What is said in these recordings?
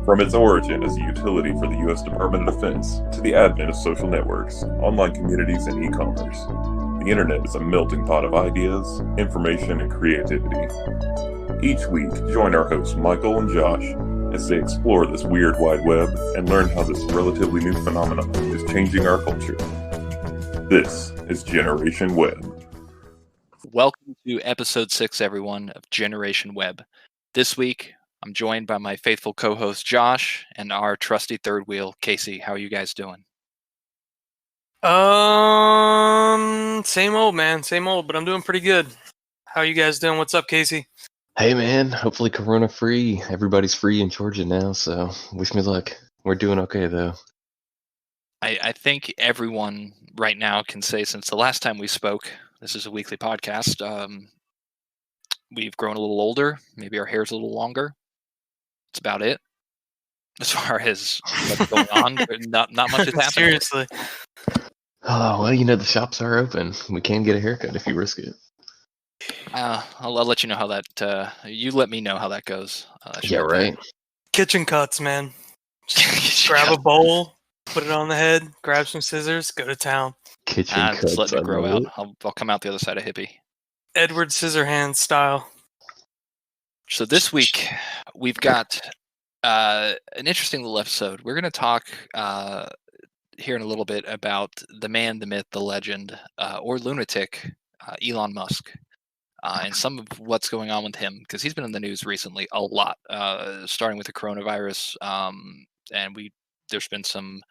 From its origin as a utility for the U.S. Department of Defense to the advent of social networks, online communities, and e-commerce, the internet is a melting pot of ideas, information, and creativity. Each week, join our hosts Michael and Josh as they explore this weird wide web and learn how this relatively new phenomenon is changing our culture. This is Generation Web. Welcome to episode 6, everyone, of Generation Web. This week, I'm joined by my faithful co-host Josh and our trusty third wheel, Casey. How are you guys doing? Same old, man. Same old, but I'm doing pretty good. How are you guys doing? What's up, Casey? Hey, man. Hopefully corona-free. Everybody's free in Georgia now, so wish me luck. We're doing okay, though. I think everyone right now can say since the last time we spoke, this is a weekly podcast, we've grown a little older. Maybe our hair's a little longer. That's about it. As far as what's going on, not much is happening. Seriously. Oh, well, the shops are open. We can get a haircut if you risk it. I'll let you know how that, you let me know how that goes. Yeah, right. Kitchen cuts, man. Just grab a bowl, put it on the head, grab some scissors, go to town. Kitchen cuts. Just let me grow out. I'll come out the other side of hippie. Edward Scissorhands style. So this week, we've got an interesting little episode. We're going to talk here in a little bit about the man, the myth, the legend, or lunatic, Elon Musk, and some of what's going on with him, because he's been in the news recently a lot, starting with the coronavirus, and there's been some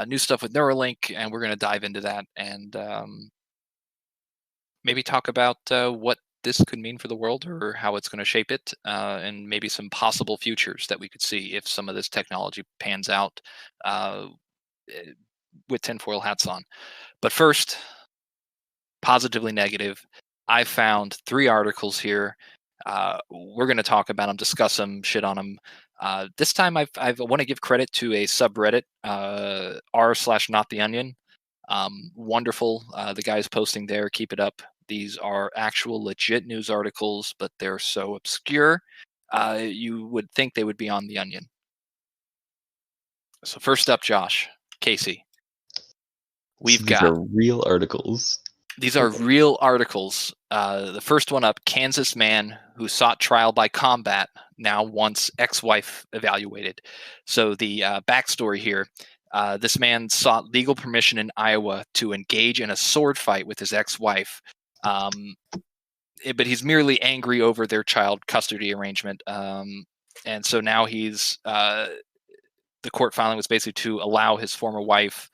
new stuff with NEURALINK, and we're going to dive into that and maybe talk about what this could mean for the world or how it's going to shape it, and maybe some possible futures that we could see if some of this technology pans out with tinfoil hats on. But first, positively negative. I found 3 articles here. We're going to talk about them, discuss them, shit on them. This time I want to give credit to a subreddit, r/nottheonion. Wonderful. The guys posting there, keep it up. These are actual legit news articles, but they're so obscure, you would think they would be on The Onion. So first up, Josh, Casey. These are real articles. These are real articles. The first one up, Kansas man who sought trial by combat now wants ex-wife evaluated. So the backstory here, this man sought legal permission in Iowa to engage in a sword fight with his ex-wife. But he's merely angry over their child custody arrangement. And so now he's, the court filing was basically to allow his former wife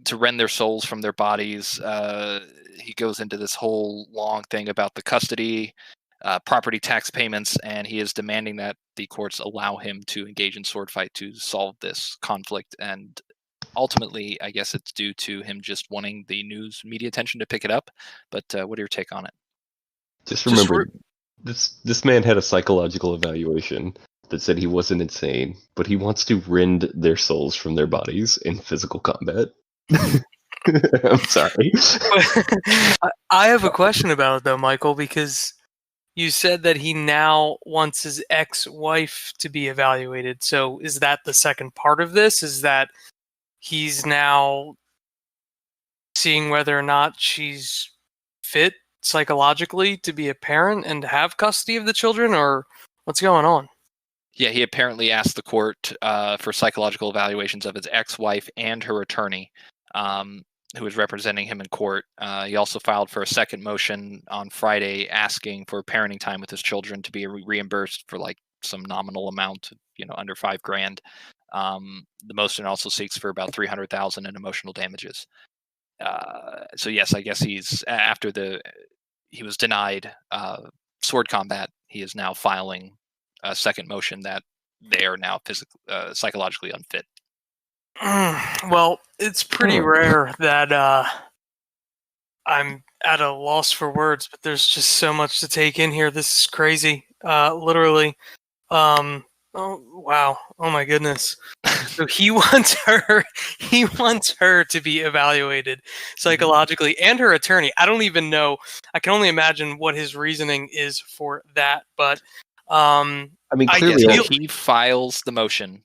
to rend their souls from their bodies. He goes into this whole long thing about the custody, property tax payments, and he is demanding that the courts allow him to engage in sword fight to solve this conflict. And ultimately, I guess it's due to him just wanting the news media attention to pick it up. But what are your take on it? Just remember, this man had a psychological evaluation that said he wasn't insane, but he wants to rend their souls from their bodies in physical combat. I'm sorry. I have a question about it, though, Michael, because you said that he now wants his ex-wife to be evaluated. So is that the second part of this? Is that he's now seeing whether or not she's fit psychologically to be a parent and to have custody of the children, or what's going on? Yeah, he apparently asked the court for psychological evaluations of his ex-wife and her attorney, who was representing him in court. He also filed for a second motion on Friday asking for parenting time with his children to be reimbursed for like some nominal amount, under $5,000. The motion also seeks for about $300,000 in emotional damages. So yes, I guess he's he was denied sword combat. He is now filing a second motion that they are now psychologically unfit. Well, it's pretty rare that I'm at a loss for words, but there's just so much to take in here. This is crazy. Literally. Oh, wow. Oh my goodness. So he wants her to be evaluated psychologically, and her attorney. I don't even know. I can only imagine what his reasoning is for that, but I mean, I clearly, guess So feel- he files the motion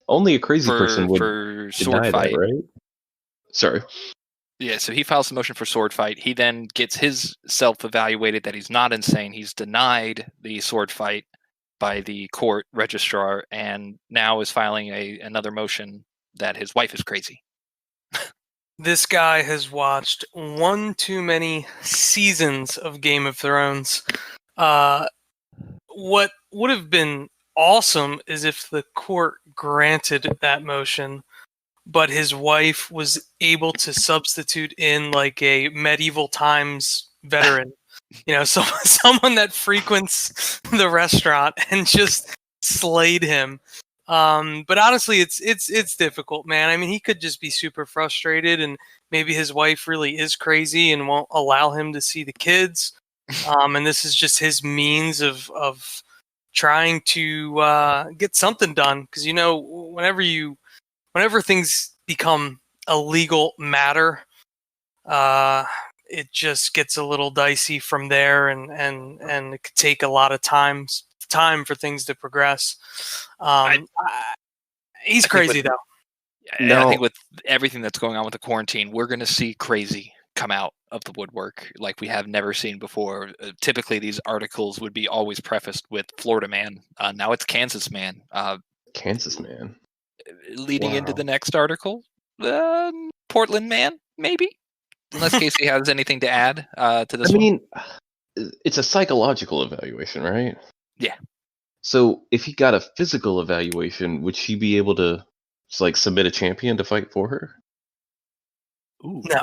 only a crazy person would for sword deny fight. that, right? Sorry. Yeah, so he files the motion for sword fight. He then gets his self evaluated that he's not insane. He's denied the sword fight by the court registrar, and now is filing another motion that his wife is crazy. This guy has watched one too many seasons of Game of Thrones. What would have been awesome is if the court granted that motion, but his wife was able to substitute in like a medieval times veteran, someone that frequents the restaurant and just slayed him. But honestly, it's difficult, man. I mean, he could just be super frustrated, and maybe his wife really is crazy and won't allow him to see the kids. And this is just his means of trying to get something done. Because whenever things become a legal matter, it just gets a little dicey from there, and it could take a lot of time for things to progress. He's crazy though. I think with everything that's going on with the quarantine, we're going to see crazy come out of the woodwork like we have never seen before. Typically, these articles would be always prefaced with Florida man. Now it's Kansas man. Kansas man. Leading into the next article, Portland man, maybe. Unless Casey has anything to add to this one. It's a psychological evaluation, right? Yeah. So if he got a physical evaluation, would she be able to submit a champion to fight for her? Ooh. No.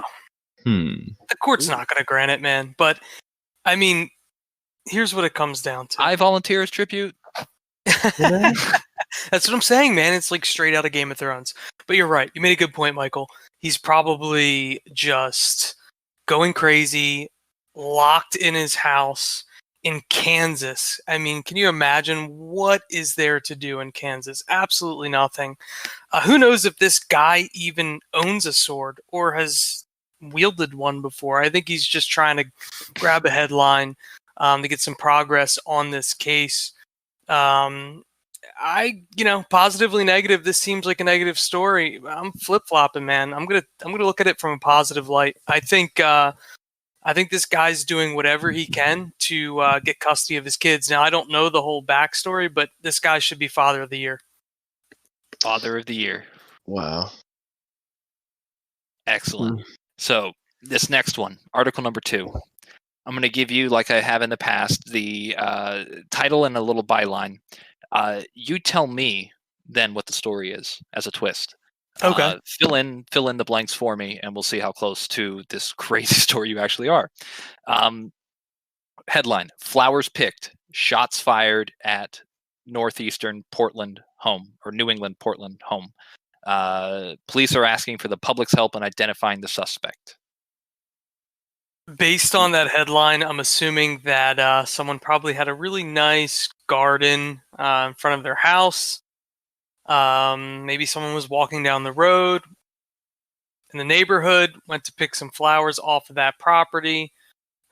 The court's not going to grant it, man. But, I mean, here's what it comes down to. I volunteer as tribute. That's what I'm saying, man. It's like straight out of Game of Thrones. But you're right. You made a good point, Michael. He's probably just going crazy, locked in his house in Kansas. I mean, can you imagine what is there to do in Kansas? Absolutely nothing. Who knows if this guy even owns a sword or has wielded one before. I think he's just trying to grab a headline to get some progress on this case. Positively negative. This seems like a negative story. I'm flip-flopping, man. I'm gonna look at it from a positive light. I think this guy's doing whatever he can to get custody of his kids. Now, I don't know the whole backstory, but this guy should be Father of the Year. Father of the Year. Wow. Excellent. So this next one, article number 2. I'm going to give you, like I have in the past, the title and a little byline. You tell me then what the story is as a twist. Okay. Fill in the blanks for me, and we'll see how close to this crazy story you actually are. Headline: Flowers picked, shots fired at northeastern Portland home, or New England Portland home. Police are asking for the public's help in identifying the suspect. Based on that headline, I'm assuming that someone probably had a really nice garden in front of their house. Maybe someone was walking down the road in the neighborhood, went to pick some flowers off of that property.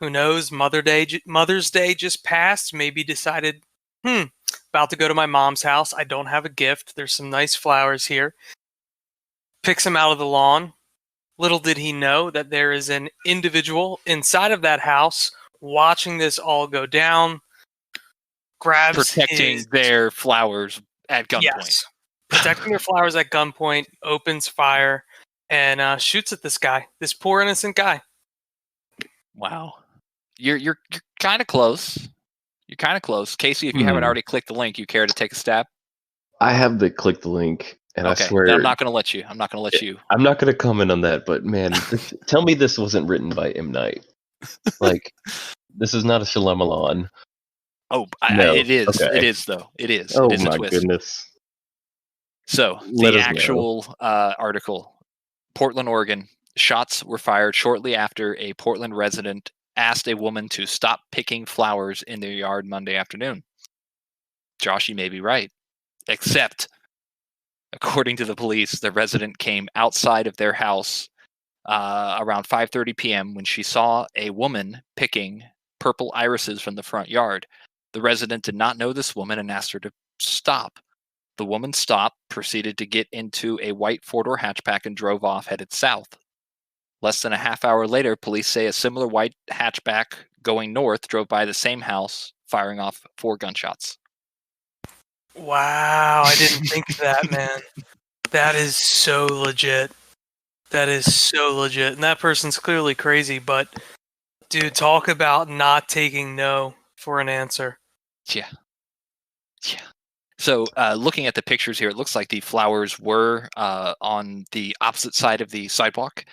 Who knows? Mother's Day just passed. Maybe decided, about to go to my mom's house. I don't have a gift. There's some nice flowers here. Picks them out of the lawn. Little did he know that there is an individual inside of that house watching this all go down. Protecting their flowers at gunpoint. Yes. Protecting their flowers at gunpoint, opens fire, and shoots at this guy. This poor innocent guy. Wow. You're kind of close. You're kind of close. Casey, if you haven't already clicked the link, you care to take a stab? I have clicked the link. And okay, I swear, I'm not going to let you. I'm not going to let you. I'm not going to comment on that. But man, tell me this wasn't written by M. Night. This is not a Shyamalan. Oh, no. It is. Okay. It is though. It is. Oh it is my a twist. goodness. So the actual article: Portland, Oregon. Shots were fired shortly after a Portland resident asked a woman to stop picking flowers in their yard Monday afternoon. Josh, you may be right, except. According to the police, the resident came outside of their house around 5:30 p.m. when she saw a woman picking purple irises from the front yard. The resident did not know this woman and asked her to stop. The woman stopped, proceeded to get into a white four-door hatchback and drove off, headed south. Less than a half hour later, police say a similar white hatchback going north drove by the same house, firing off 4 gunshots. Wow, I didn't think of that, man. That is so legit. That is so legit. And that person's clearly crazy, but dude, talk about not taking no for an answer. Yeah. Yeah. So looking at the pictures here, it looks like the flowers were on the opposite side of the sidewalk,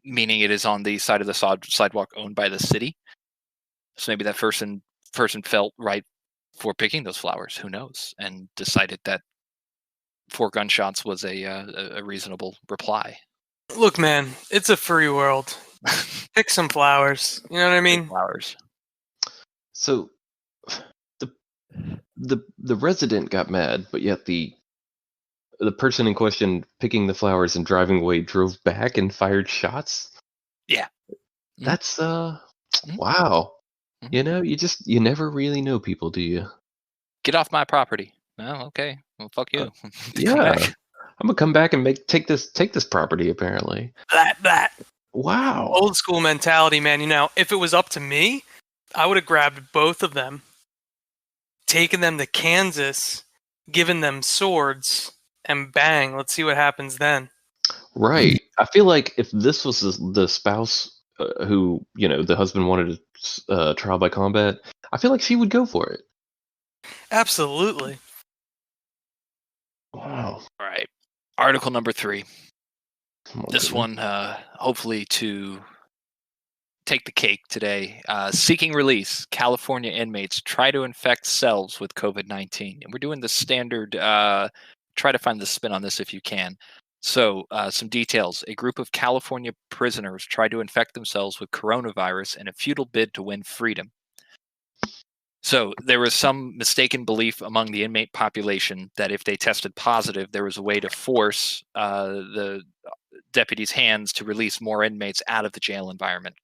meaning it is on the side of the sidewalk owned by the city. So maybe that person felt right for picking those flowers. Who knows? And decided that 4 gunshots was a reasonable reply. Look, man, it's a free world. Pick some flowers. You know what I mean? Flowers. So the resident got mad, but yet the person in question picking the flowers and driving away drove back and fired shots? Yeah. That's wow. Mhm. You know, you never really know people, do you? Get off my property. Oh, okay. Well, fuck you. Come Yeah. back. I'm gonna come back and take this property, apparently. That. Wow. Old school mentality, man. You know, if it was up to me, I would have grabbed both of them, taken them to Kansas, given them swords, and bang, let's see what happens then. Right. I feel like if this was the spouse who, you know, the husband wanted a trial by combat, I feel like she would go for it. Absolutely. Wow. All right. Article number 3. Come on, This baby. one, hopefully to take the cake today. Seeking release, California inmates try to infect cells with COVID-19. And we're doing the standard, try to find the spin on this if you can. So, some details. A group of California prisoners tried to infect themselves with coronavirus in a futile bid to win freedom. So there was some mistaken belief among the inmate population that if they tested positive, there was a way to force the deputies' hands to release more inmates out of the jail environment.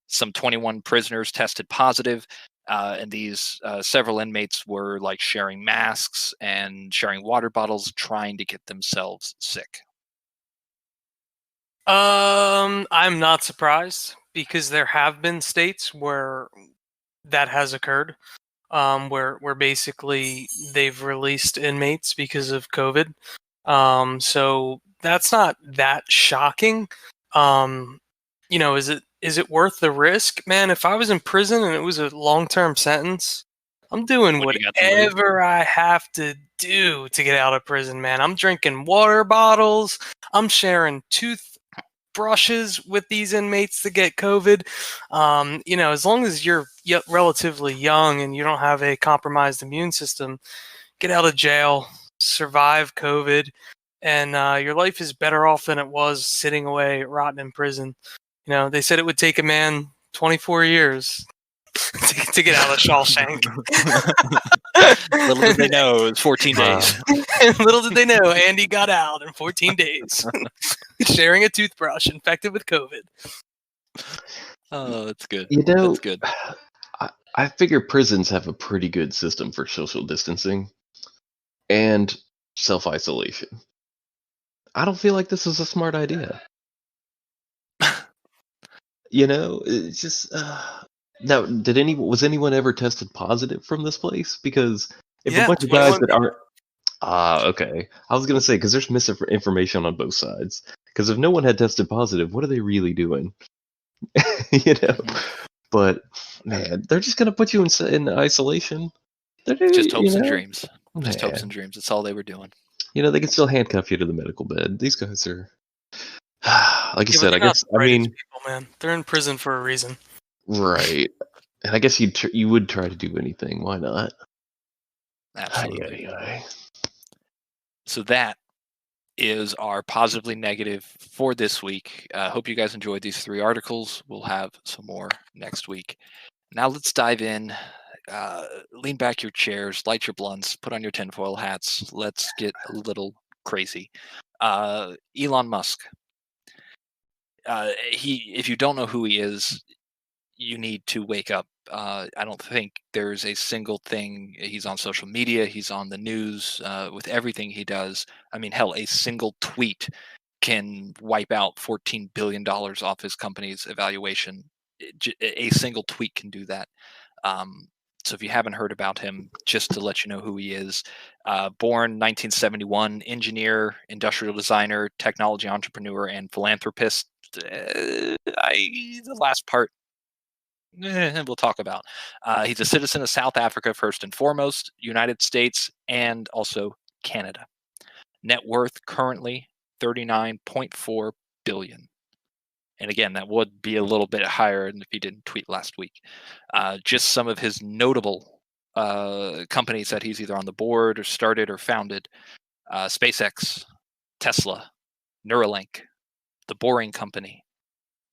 Some 21 prisoners tested positive, and these several inmates were like sharing masks and sharing water bottles, trying to get themselves sick. I'm not surprised because there have been states where that has occurred, where basically they've released inmates because of COVID. So that's not that shocking. You know, is it worth the risk, man? If I was in prison and it was a long-term sentence, I'm doing What do you got to lose? whatever I have to do to get out of prison, man. I'm drinking water bottles. I'm sharing toothbrushes with these inmates that get COVID. You know, as long as you're relatively young and you don't have a compromised immune system, get out of jail, survive COVID, and your life is better off than it was sitting away rotting in prison. You know, they said it would take a man 24 years to get out of Shawshank. Little did they know it was 14 days. Little did they know Andy got out in 14 days, sharing a toothbrush infected with COVID. Oh, that's good. You know, That's good. I figure prisons have a pretty good system for social distancing and self-isolation. I don't feel like this is a smart idea. You know, it's just now. Was anyone ever tested positive from this place? Because if a bunch of guys that aren't okay, I was gonna say because there's misinformation on both sides. Because if no one had tested positive, what are they really doing? You know, but man, they're just gonna put you in isolation. Just hopes and dreams. Just hopes and dreams. That's all they were doing. You know, they can still handcuff you to the medical bed. These guys are, like you said, I guess. I mean, people, man, they're in prison for a reason. Right. And I guess you would try to do anything. Why not? Absolutely. So that is our positively negative for this week. Hope you guys enjoyed these 3 articles. We'll have some more next week. Now let's dive in. Lean back your chairs, light your blunts, put on your tinfoil hats. Let's get a little crazy. Elon Musk. If you don't know who he is, you need to wake up. I don't think there's a single thing. He's on social media. He's on the news with everything he does. I mean, hell, a single tweet can wipe out $14 billion off his company's evaluation. A single tweet can do that. So if you haven't heard about him, just to let you know who he is, born 1971, engineer, industrial designer, technology entrepreneur, and philanthropist. The last part, we'll talk about. He's a citizen of South Africa first and foremost, United States, and also Canada. Net worth currently 39.4 billion. And again, that would be a little bit higher than if he didn't tweet last week. Just some of his notable companies that he's either on the board or started or founded: SpaceX, Tesla, Neuralink, The Boring Company,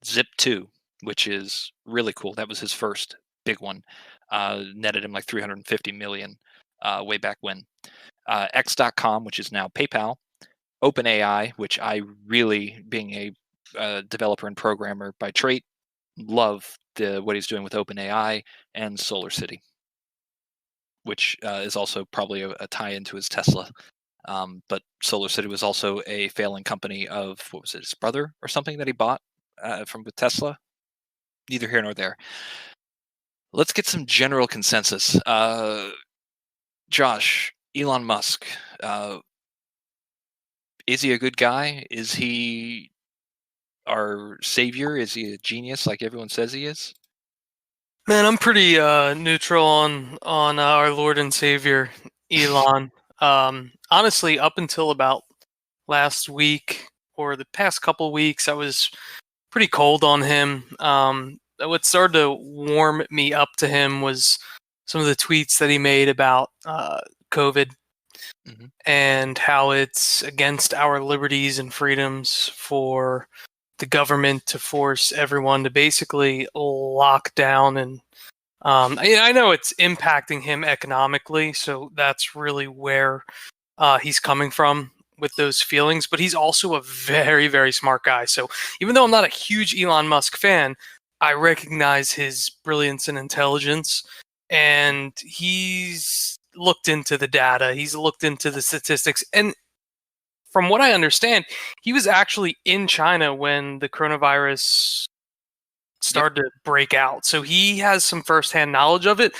Zip2, which is really cool. That was his first big one. Netted him like 350 million way back when. X.com, which is now PayPal. OpenAI, which I really, being a developer and programmer by trait, love what he's doing with OpenAI, and SolarCity, which is also probably a tie-in to his Tesla. But SolarCity was also a failing company of, what was it, his brother or something that he bought with Tesla? Neither here nor there. Let's get some general consensus. Josh, Elon Musk, is he a good guy? Is he our savior? Is he a genius like everyone says he is? Man, I'm pretty neutral on our Lord and Savior Elon. Honestly, up until about last week or the past couple weeks, I was pretty cold on him. What started to warm me up to him was some of the tweets that he made about COVID and how it's against our liberties and freedoms for the government to force everyone to basically lock down. And I know it's impacting him economically, so that's really where he's coming from with those feelings. But he's also a very, very smart guy. So even though I'm not a huge Elon Musk fan, I recognize his brilliance and intelligence. And he's looked into the data. He's looked into the statistics. And from what I understand, he was actually in China when the coronavirus started to break out. So he has some firsthand knowledge of it,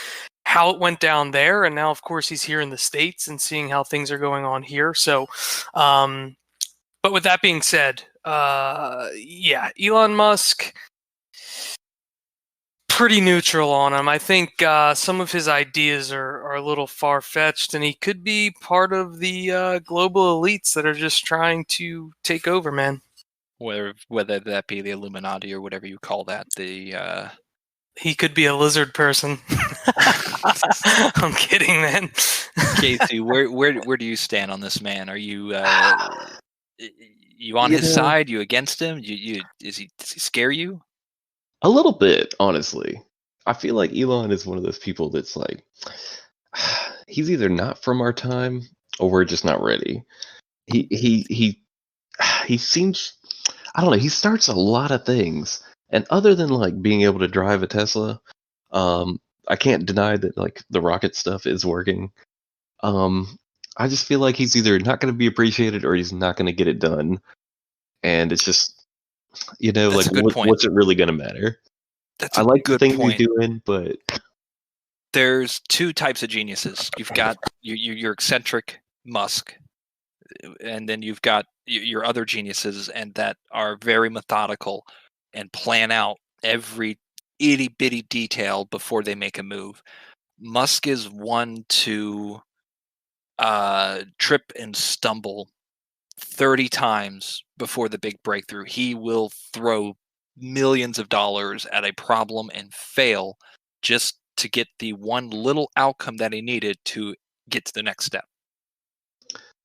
how it went down there. And now, of course, he's here in the States and seeing how things are going on here. So, but with that being said, yeah, Elon Musk, pretty neutral on him. I think some of his ideas are a little far-fetched, and he could be part of the global elites that are just trying to take over, man. Whether that be the Illuminati or whatever you call that, he could be a lizard person. I'm kidding, man. Casey, where do you stand on this man? Are you you on his side? You against him? Does he scare you? A little bit, honestly. I feel like Elon is one of those people that's like, he's either not from our time or we're just not ready. He seems, I don't know, he starts a lot of things. And other than like being able to drive a Tesla, I can't deny that like the rocket stuff is working. I just feel like he's either not going to be appreciated or he's not going to get it done. And it's just, That's like what's it really going to matter? That's I like the thing point. you're doing, but there's two types of geniuses. You've got your eccentric Musk, and then you've got your other geniuses, and that are very methodical and plan out every itty bitty detail before they make a move. Musk is one to trip and stumble 30 times before the big breakthrough. He will throw millions of dollars at a problem and fail just to get the one little outcome that he needed to get to the next step.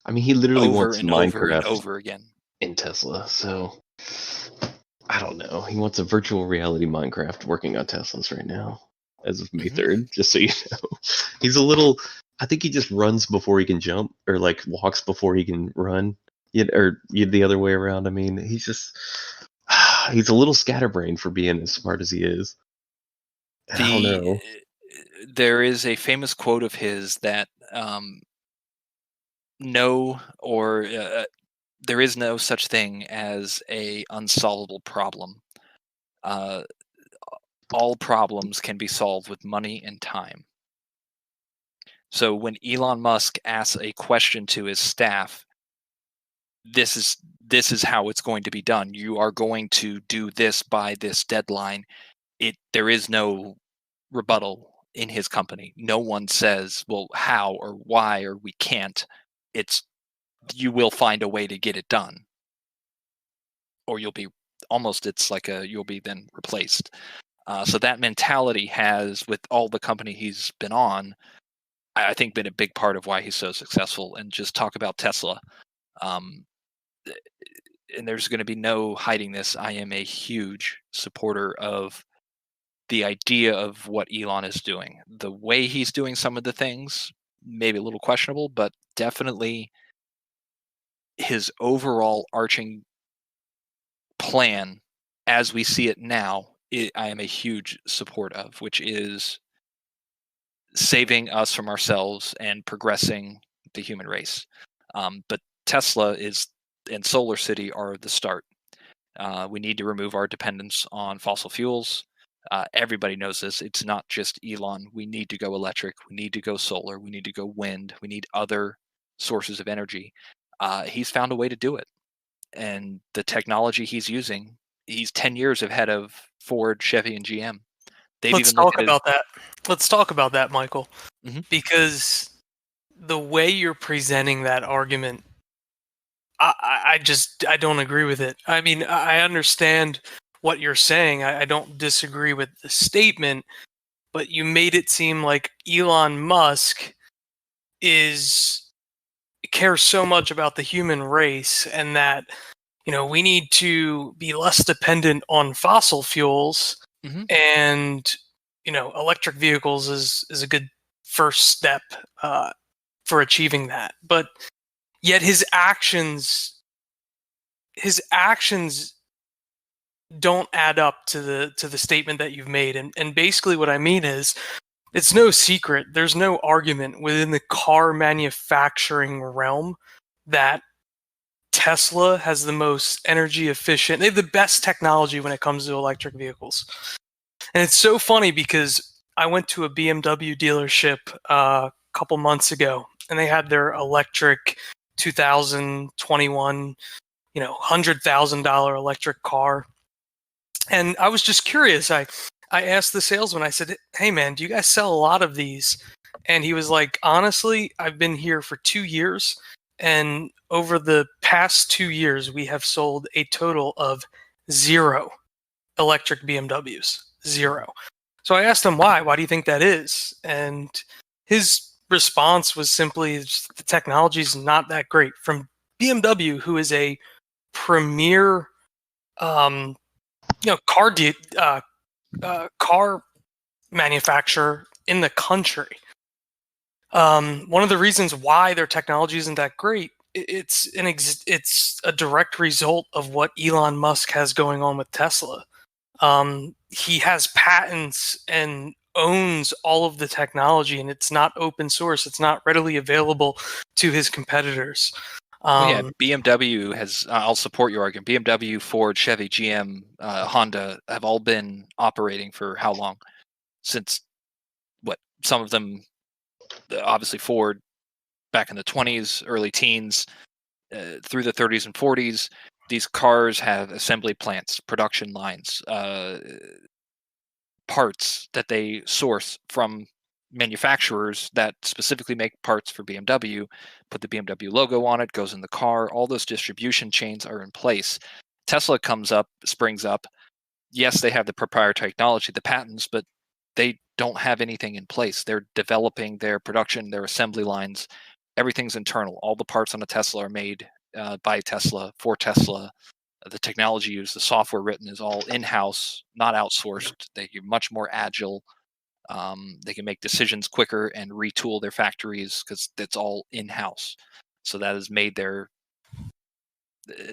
I mean, he literally wants Minecraft over again in Tesla, so I don't know. He wants a virtual reality Minecraft working on Teslas right now as of May 3rd, just so you know. He's a little, I think he just runs before he can jump, or like walks before he can run. Or the other way around. I mean, he's a little scatterbrained for being as smart as he is. I don't know. There is a famous quote of his that there is no such thing as a unsolvable problem. All problems can be solved with money and time. So when Elon Musk asks a question to his staff, this is how it's going to be done. You are going to do this by this deadline. There is no rebuttal in his company. No one says, well, how or why or we can't. It's you will find a way to get it done. Or you'll be you'll be then replaced. So that mentality has, with all the company he's been on, I think been a big part of why he's so successful. And just talk about Tesla. And there's going to be no hiding this. I am a huge supporter of the idea of what Elon is doing. The way he's doing some of the things, maybe a little questionable, but definitely his overall arching plan as we see it now, I am a huge support of, which is saving us from ourselves and progressing the human race. But Tesla and Solar City are the start. We need to remove our dependence on fossil fuels. Everybody knows this. It's not just Elon. We need to go electric. We need to go solar. We need to go wind. We need other sources of energy. He's found a way to do it. And the technology he's using, he's 10 years ahead of Ford, Chevy, and GM. Let's talk about that. Let's talk about that, Michael. Mm-hmm. Because the way you're presenting that argument, I don't agree with it. I mean, I understand what you're saying. I don't disagree with the statement, but you made it seem like Elon Musk cares so much about the human race, and that we need to be less dependent on fossil fuels, mm-hmm. and electric vehicles is a good first step for achieving that. But yet his actions don't add up to the statement that you've made. And basically what I mean is, it's no secret, there's no argument within the car manufacturing realm that Tesla has the most energy efficient. They have the best technology when it comes to electric vehicles. And it's so funny because I went to a BMW dealership a couple months ago, and they had their electric 2021, $100,000 electric car. And I was just curious. I asked the salesman, I said, hey man, do you guys sell a lot of these? And he was like, honestly, I've been here for 2 years. And over the past 2 years, we have sold a total of 0 electric BMWs. 0. So I asked him why. Why do you think that is? And his response was simply, the technology is not that great. From BMW, who is a premier car manufacturer in the country. One of the reasons why their technology isn't that great, it's a direct result of what Elon Musk has going on with Tesla. He has patents and owns all of the technology, and it's not open source. It's not readily available to his competitors. BMW has, I'll support your argument. BMW, Ford, Chevy, GM, Honda have all been operating for how long? Since some of them, obviously Ford back in the 20s, early teens, through the 30s and 40s. These cars have assembly plants, production lines, parts that they source from manufacturers that specifically make parts for BMW, put the BMW logo on it, goes in the car. All those distribution chains are in place. Tesla springs up. Yes, they have the proprietary technology, the patents, but they don't have anything in place. They're developing their production, their assembly lines. Everything's internal. All the parts on a Tesla are made by Tesla, for Tesla. The technology used, the software written is all in-house, not outsourced. They're much more agile. They can make decisions quicker and retool their factories because it's all in-house. So that has made the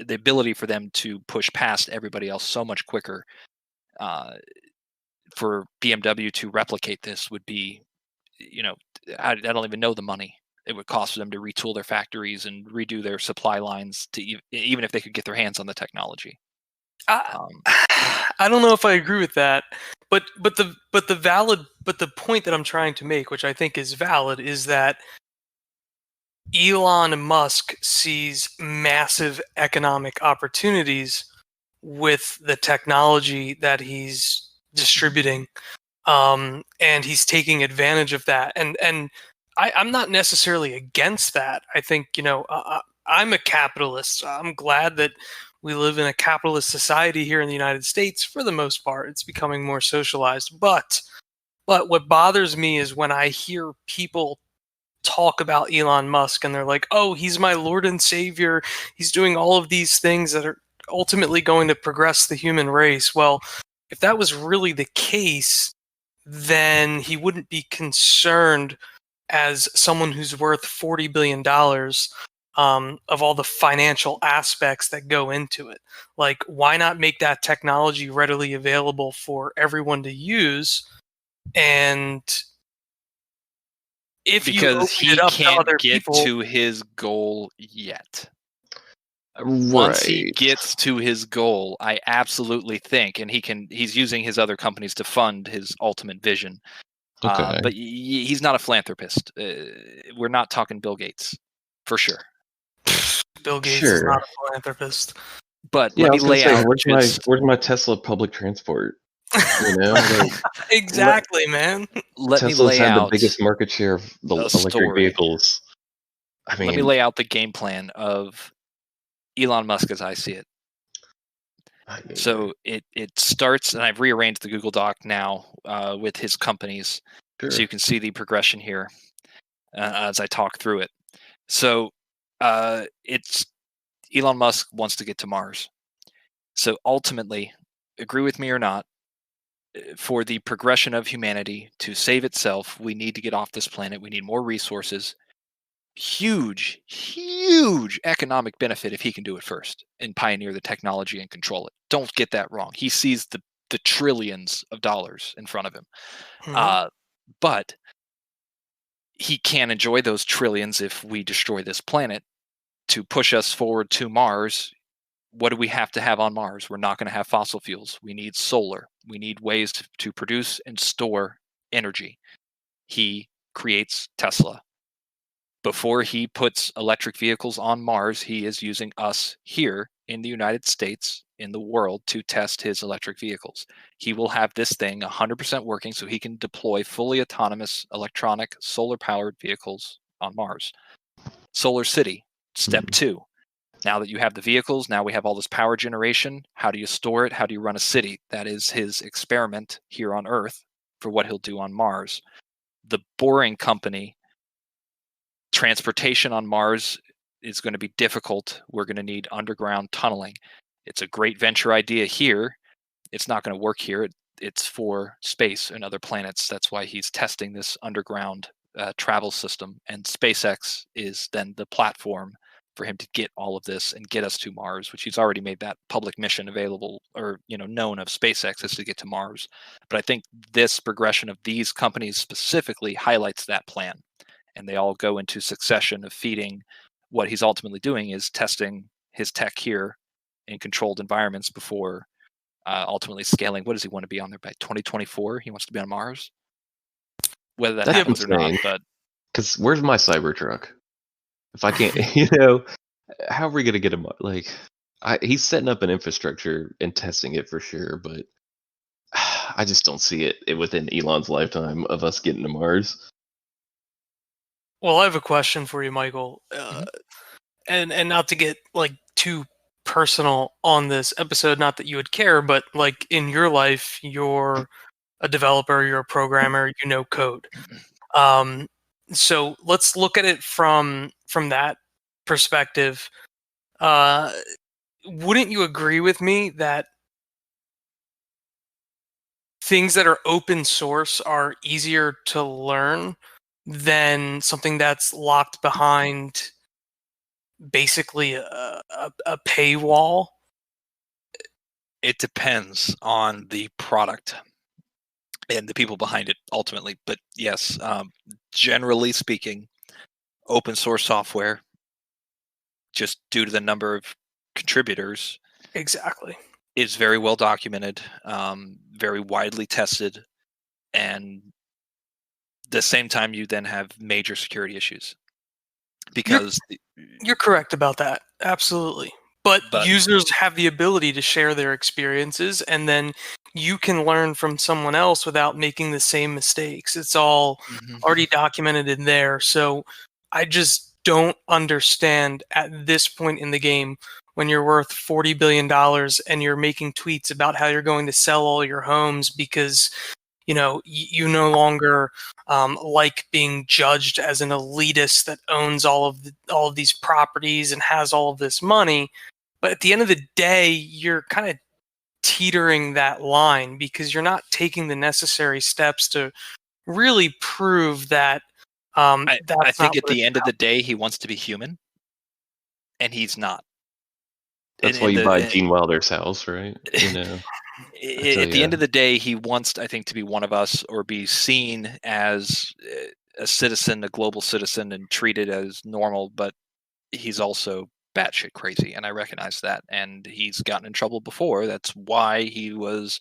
ability for them to push past everybody else so much quicker. for BMW to replicate this would be, I don't even know the money it would cost for them to retool their factories and redo their supply lines to even if they could get their hands on the technology. I don't know if I agree with that, but the point that I'm trying to make, which I think is valid, is that Elon Musk sees massive economic opportunities with the technology that he's distributing, and he's taking advantage of that. And I'm not necessarily against that. I think I'm a capitalist. I'm glad that we live in a capitalist society here in the United States. For the most part, it's becoming more socialized. But what bothers me is when I hear people talk about Elon Musk and they're like, oh, he's my Lord and Savior. He's doing all of these things that are ultimately going to progress the human race. Well, if that was really the case, then he wouldn't be concerned as someone who's worth $40 billion of all the financial aspects that go into it. Like, why not make that technology readily available for everyone to use? And because he can't get to his goal yet. Right. Once he gets to his goal, I absolutely think, and he's using his other companies to fund his ultimate vision. Okay. But he's not a philanthropist. We're not talking Bill Gates, for sure. Bill Gates is not a philanthropist. But let me lay out. Where's my Tesla public transport? Exactly, man. Tesla's had the biggest market share of the electric vehicles. I mean, let me lay out the game plan of Elon Musk as I see it. So it starts, and I've rearranged the Google Doc now with his companies, so you can see the progression here as I talk through it. So it's Elon Musk wants to get to Mars. So ultimately, agree with me or not, for the progression of humanity to save itself, we need to get off this planet. We need more resources. Huge economic benefit if he can do it first and pioneer the technology and control it. Don't get that wrong. He sees the trillions of dollars in front of him. Mm-hmm. But he can't enjoy those trillions if we destroy this planet. To push us forward to Mars, what do we have to have on Mars? We're not going to have fossil fuels. We need solar. We need ways to produce and store energy. He creates Tesla. Before he puts electric vehicles on Mars, he is using us here in the United States, in the world, to test his electric vehicles. He will have this thing 100% working so he can deploy fully autonomous electronic solar-powered vehicles on Mars. Solar City, step 2. Now that you have the vehicles, now we have all this power generation. How do you store it? How do you run a city? That is his experiment here on Earth for what he'll do on Mars. The Boring Company, transportation on Mars is going to be difficult. We're going to need underground tunneling. It's a great venture idea here. It's not going to work here. It's for space and other planets. That's why he's testing this underground travel system. And SpaceX is then the platform for him to get all of this and get us to Mars, which he's already made that public mission available, or known of SpaceX is to get to Mars. But I think this progression of these companies specifically highlights that plan. And they all go into succession of feeding. What he's ultimately doing is testing his tech here in controlled environments before ultimately scaling. What does he want to be on there by 2024? He wants to be on Mars. Whether that happens or not, but because where's my Cybertruck? If I can't, how are we gonna get him? Like, he's setting up an infrastructure and testing it for sure, but I just don't see it within Elon's lifetime of us getting to Mars. Well, I have a question for you, Michael, and not to get like too personal on this episode, not that you would care, but like in your life, you're a developer, you're a programmer, you know code. So let's look at it from that perspective. Wouldn't you agree with me that things that are open source are easier to learn than something that's locked behind basically a paywall? It depends on the product. and the people behind it ultimately. But yes, generally speaking, open source software, just due to the number of contributors, Exactly. is very well documented, very widely tested, and the same time you then have major security issues because You're correct about that. Absolutely. But But- users have the ability to share their experiences, and then you can learn from someone else without making the same mistakes. It's all already documented in there. So I just don't understand at this point in the game, when you're worth $40 billion and you're making tweets about how you're going to sell all your homes because you no longer like being judged as an elitist that owns all of these properties and has all of this money. But at the end of the day, you're kind of teetering that line because you're not taking the necessary steps to really prove that. I That's think not at what the it's end of about. the day, he wants to be human, and he's not. That's In- why in you the- buy in- Gene Wilder's house, right? You know, At the end of the day, he wants, I think, to be one of us or be seen as a citizen, a global citizen, and treated as normal. But he's also batshit crazy, and I recognize that. And he's gotten in trouble before. That's why he was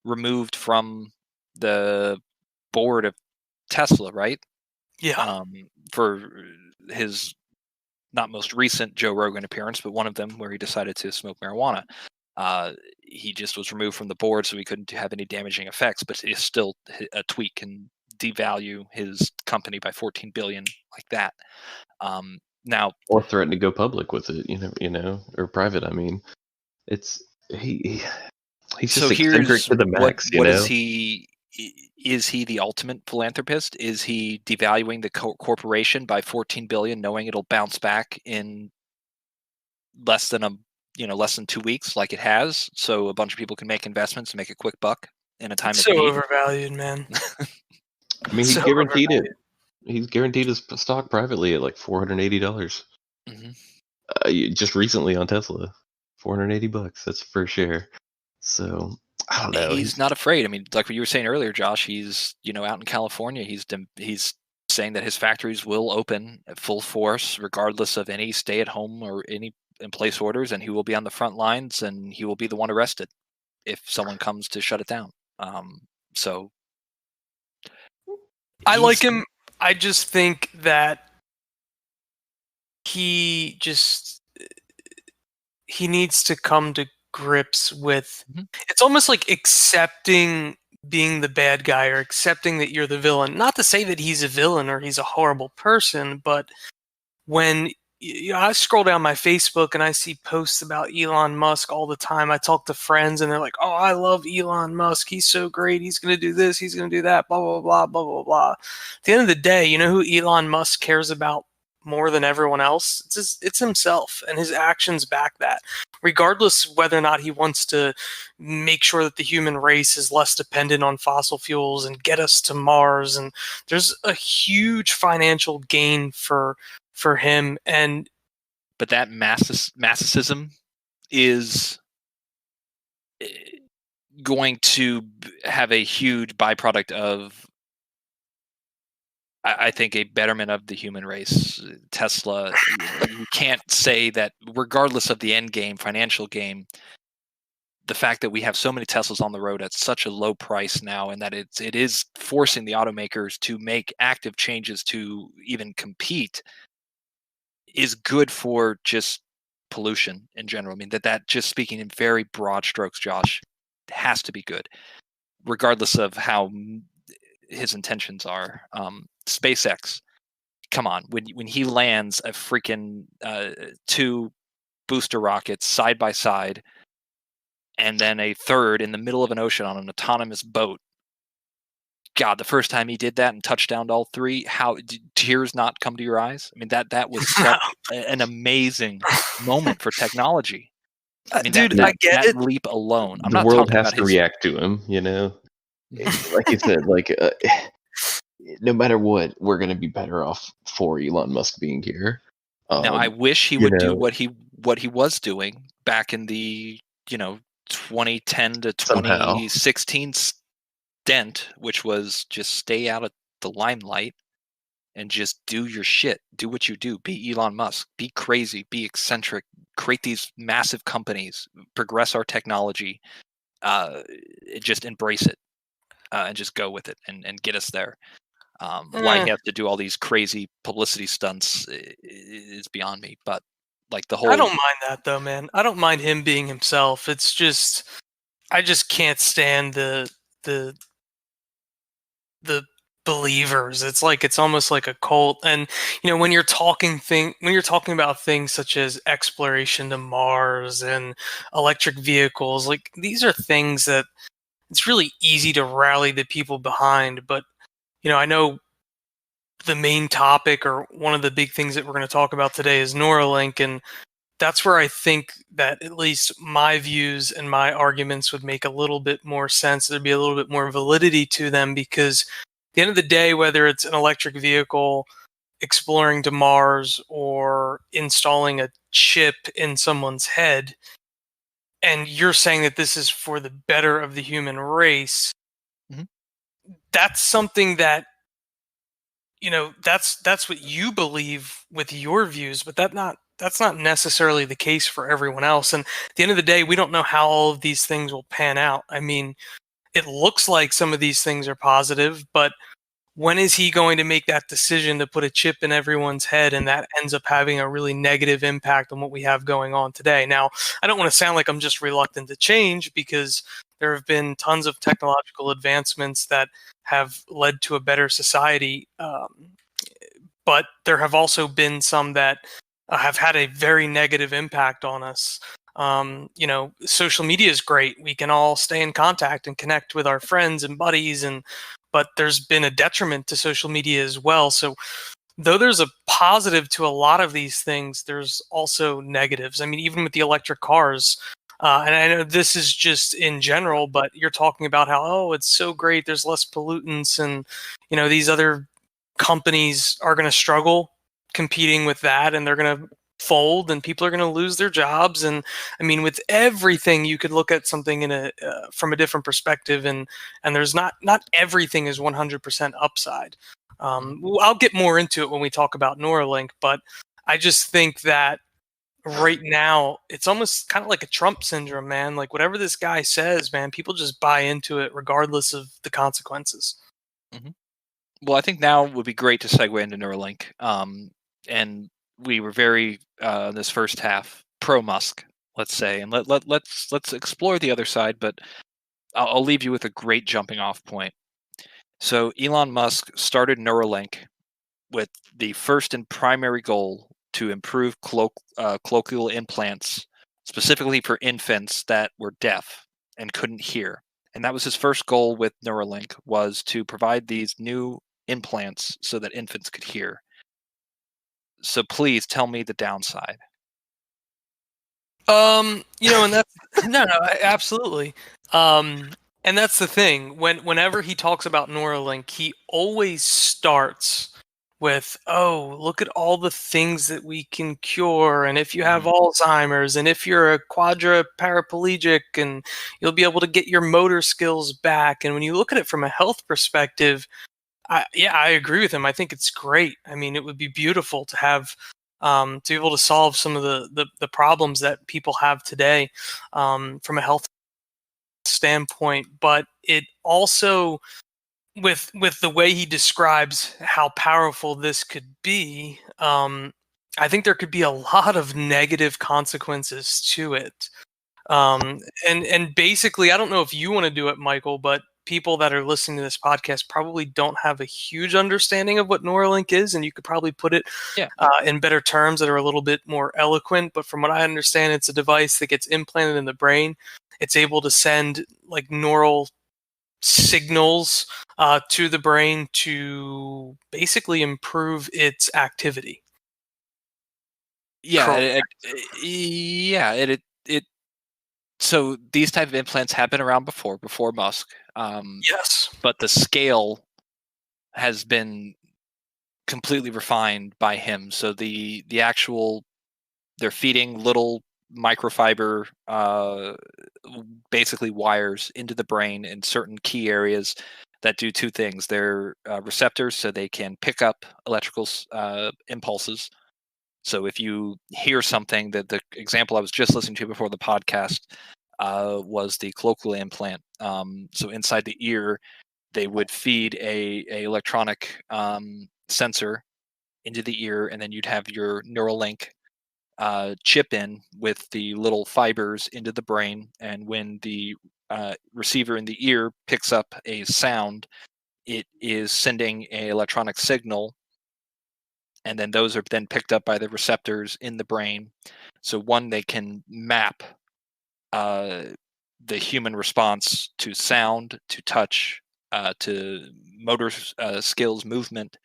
removed from the board of Tesla, right? Yeah. For his not most recent Joe Rogan appearance, but one of them where he decided to smoke marijuana. He just was removed from the board, so he couldn't have any damaging effects. But it's still a tweet can devalue his company by 14 billion like that. Now, or threaten to go public with it, or private. I mean, it's he's so just eccentric here's to the max. what is he? Is he the ultimate philanthropist? Is he devaluing the corporation by 14 billion, knowing it'll bounce back in less than 2 weeks, like it has, so a bunch of people can make investments and make a quick buck in a time It's of so need? overvalued, man. I mean, he So guaranteed overvalued. it. He's guaranteed his stock privately at like $480. Just recently on Tesla, $480. That's per share. So I don't know. He's not afraid. I mean, like what you were saying earlier, Josh. He's out in California. He's saying that his factories will open at full force, regardless of any stay-at-home or any in-place orders, and he will be on the front lines, and he will be the one arrested if someone comes to shut it down. So I like him. I just think that he needs to come to grips with. It's almost like accepting being the bad guy or accepting that you're the villain. Not to say that he's a villain or he's a horrible person, but when I scroll down my Facebook and I see posts about Elon Musk all the time. I talk to friends and they're like, "Oh, I love Elon Musk. He's so great. He's going to do this. He's going to do that. Blah blah blah blah blah blah." At the end of the day, you know who Elon Musk cares about more than everyone else? It's himself, and his actions back that. Regardless whether or not he wants to make sure that the human race is less dependent on fossil fuels and get us to Mars, and there's a huge financial gain for him. But that massicism is going to have a huge byproduct of, I think, a betterment of the human race. Tesla, you can't say that regardless of the end game, financial game, the fact that we have so many Teslas on the road at such a low price now, and that it is forcing the automakers to make active changes to even compete, is good for just pollution in general. I mean, that just speaking in very broad strokes, Josh, has to be good, regardless of how his intentions are. SpaceX, come on, when he lands a freaking 2 booster rockets side by side, and then a third in the middle of an ocean on an autonomous boat. God, the first time he did that and touched down to all 3, how did tears not come to your eyes? I mean, that was such an amazing moment for technology. I mean, dude, I get it. Leap alone. I'm The not world talking has about to react to him, Like you said, no matter what, we're going to be better off for Elon Musk being here. Now, I wish he would do what he was doing back in the 2010 to 2016 dent, which was just stay out of the limelight and just do your shit. Do what you do. Be Elon Musk. Be crazy. Be eccentric. Create these massive companies. Progress our technology. Just embrace it and just go with it and get us there. Why he has to do all these crazy publicity stunts is beyond me. But like the whole, I don't mind that though, man. I don't mind him being himself. It's just I just can't stand the believers. It's almost like a cult. And when you're talking about things such as exploration to Mars and electric vehicles, like these are things that it's really easy to rally the people behind. But I know the main topic or one of the big things that we're going to talk about today is Neuralink, and that's where I think that at least my views and my arguments would make a little bit more sense. There'd be a little bit more validity to them because at the end of the day, whether it's an electric vehicle, exploring to Mars, or installing a chip in someone's head, and you're saying that this is for the better of the human race, that's something that that's what you believe with your views, but that's not necessarily the case for everyone else. And at the end of the day, we don't know how all of these things will pan out. I mean, it looks like some of these things are positive, but when is he going to make that decision to put a chip in everyone's head and that ends up having a really negative impact on what we have going on today? Now, I don't want to sound like I'm just reluctant to change because there have been tons of technological advancements that have led to a better society. But there have also been some that have had a very negative impact on us. Social media is great. We can all stay in contact and connect with our friends and buddies, but there's been a detriment to social media as well. So though there's a positive to a lot of these things, there's also negatives. I mean, even with the electric cars, and I know this is just in general, but you're talking about how, oh, it's so great. There's less pollutants and, these other companies are going to struggle competing with that and they're going to fold and people are going to lose their jobs. And I mean, with everything, you could look at something from a different perspective, and there's not everything is 100% upside. I'll get more into it when we talk about Neuralink, but I just think that right now it's almost kind of like a Trump syndrome, man. Like whatever this guy says, man, people just buy into it regardless of the consequences. Well, I think now would be great to segue into Neuralink. And we were very this first half pro Musk, let's say, and let's explore the other side. But I'll leave you with a great jumping off point. So Elon Musk started Neuralink with the first and primary goal to improve colloquial implants, specifically for infants that were deaf and couldn't hear. And that was his first goal with Neuralink, was to provide these new implants so that infants could hear. So please tell me the downside. And that's no, absolutely. And that's the thing. Whenever he talks about Neuralink, he always starts with, oh, look at all the things that we can cure, and if you have Alzheimer's, and if you're a quadriplegic, and you'll be able to get your motor skills back. And when you look at it from a health perspective, I agree with him. I think it's great. I mean, it would be beautiful to have to be able to solve some of the problems that people have today from a health standpoint. But it also, with the way he describes how powerful this could be, I think there could be a lot of negative consequences to it. And basically, I don't know if you want to do it, Michael, but people that are listening to this podcast probably don't have a huge understanding of what Neuralink is, and you could probably put it in better terms that are a little bit more eloquent. But from what I understand, it's a device that gets implanted in the brain. It's able to send like neural signals to the brain to basically improve its activity. So these type of implants have been around before Musk. Yes, but the scale has been completely refined by him. So the actual, they're feeding little microfiber, basically wires into the brain in certain key areas that do two things. They're receptors, so they can pick up electrical impulses. So if you hear something, that the example I was just listening to before the podcast was the cochlear implant. So inside the ear, they would feed a electronic sensor into the ear, and then you'd have your NEURALINK chip in with the little fibers into the brain. And when the receiver in the ear picks up a sound, it is sending an electronic signal, and then those are then picked up by the receptors in the brain. So one, they can map the human response to sound, to touch, to motor skills, movement,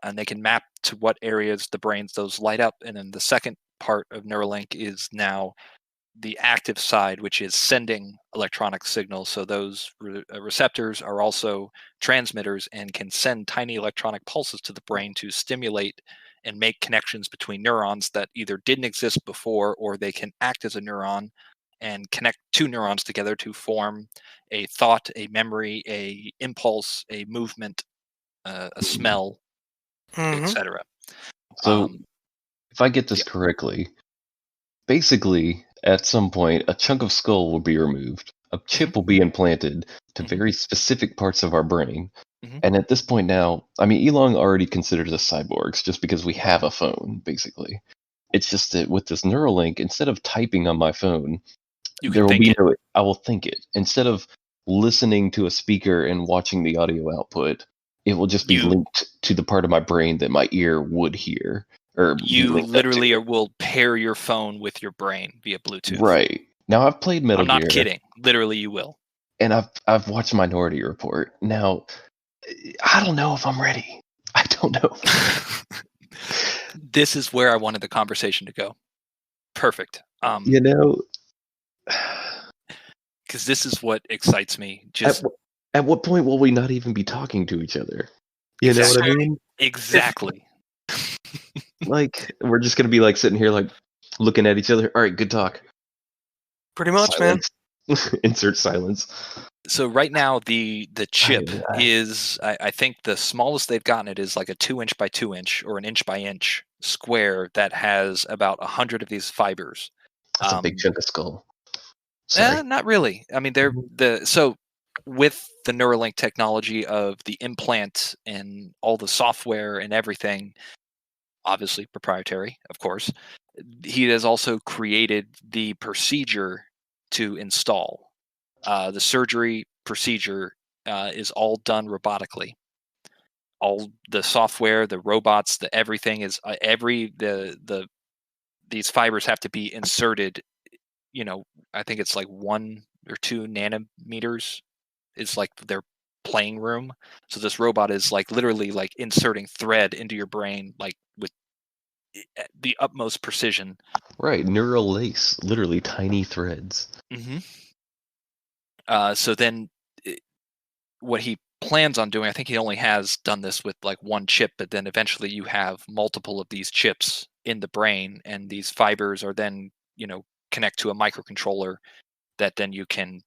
and they can map to what areas the brains those light up. And then the second part of Neuralink is now the active side, which is sending electronic signals. So those receptors are also transmitters and can send tiny electronic pulses to the brain to stimulate and make connections between neurons that either didn't exist before, or they can act as a neuron and connect two neurons together to form a thought, a memory, a impulse, a movement, a smell, etc. So, if I get this correctly, basically, at some point, a chunk of skull will be removed. A chip will be implanted to very specific parts of our brain. And at this point now, I mean, Elon already considers us cyborgs just because we have a phone, basically. It's just that with this Neuralink, instead of typing on my phone, there will be no, I will think it. Instead of listening to a speaker and watching the audio output, it will just be linked to the part of my brain that my ear would hear. Or you literally will pair your phone with your brain via Bluetooth. Right. Now, I've played Metal Gear. I'm not kidding. Literally, you will. And I've watched Minority Report. Now, I don't know if I'm ready. I don't know. This is where I wanted the conversation to go. Perfect. You know, because this is what excites me. Just at what point will we not even be talking to each other? You know what I mean? Exactly. Like, we're just gonna be like sitting here, like looking at each other. All right, good talk. Pretty much, silence. Man. Insert silence. So right now, the chip is, I think the smallest they've gotten it is like a 2-inch by 2-inch or an inch by inch square that has about 100 of these fibers. That's a big chunk of skull. Not really. I mean, so with the Neuralink technology of the implant and all the software and everything, obviously proprietary, of course, he has also created the procedure to install. The surgery procedure is all done robotically. All the software, the robots, the everything is these fibers have to be inserted. You know, I think it's like 1 or 2 nanometers. It's like their playing room. So this robot is like literally like inserting thread into your brain, like with the utmost precision. Right, neural lace, literally tiny threads. So then what he plans on doing, I think he only has done this with like one chip, but then eventually you have multiple of these chips in the brain, and these fibers are then, connect to a microcontroller that then you could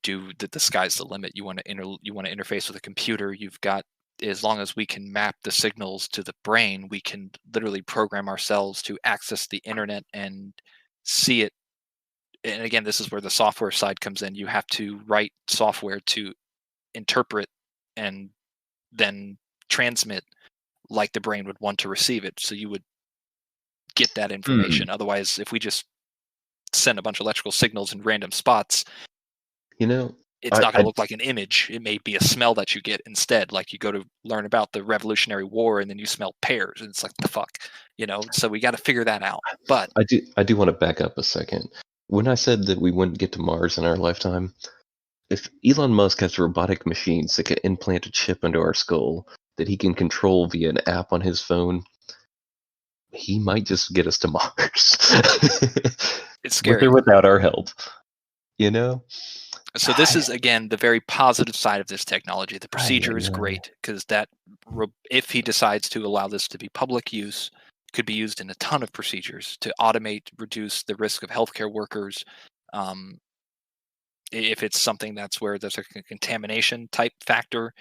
do the sky's the limit. You want to interface with a computer. You've got, as long as we can map the signals to the brain, we can literally program ourselves to access the internet and see it. And again, this is where the software side comes in. You have to write software to interpret and then transmit like the brain would want to receive it. So you would get that information. Otherwise, if we just send a bunch of electrical signals in random spots, it's not going to look like an image. It may be a smell that you get instead. Like you go to learn about the Revolutionary War and then you smell pears, and it's like, the fuck, So we got to figure that out. But I do want to back up a second. When I said that we wouldn't get to Mars in our lifetime, if Elon Musk has robotic machines that can implant a chip into our skull that he can control via an app on his phone, he might just get us to Mars. It's scary. With or without our help. So this is, again, the very positive side of this technology. The procedure is great because if he decides to allow this to be public use, could be used in a ton of procedures to automate, reduce the risk of healthcare workers. If it's something that's where there's a contamination type factor,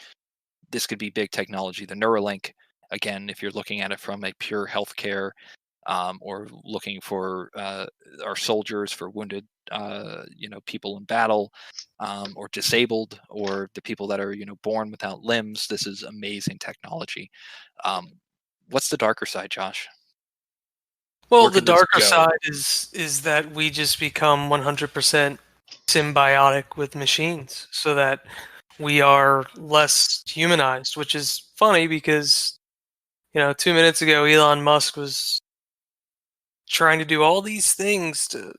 this could be big technology. The Neuralink, again, if you're looking at it from a pure healthcare, or looking for our soldiers, for wounded, people in battle, or disabled, or the people that are born without limbs, this is amazing technology. What's the darker side, Josh? Well, Where the could this darker go? side is that we just become 100% symbiotic with machines, so that we are less humanized, which is funny because 2 minutes ago Elon Musk was trying to do all these things to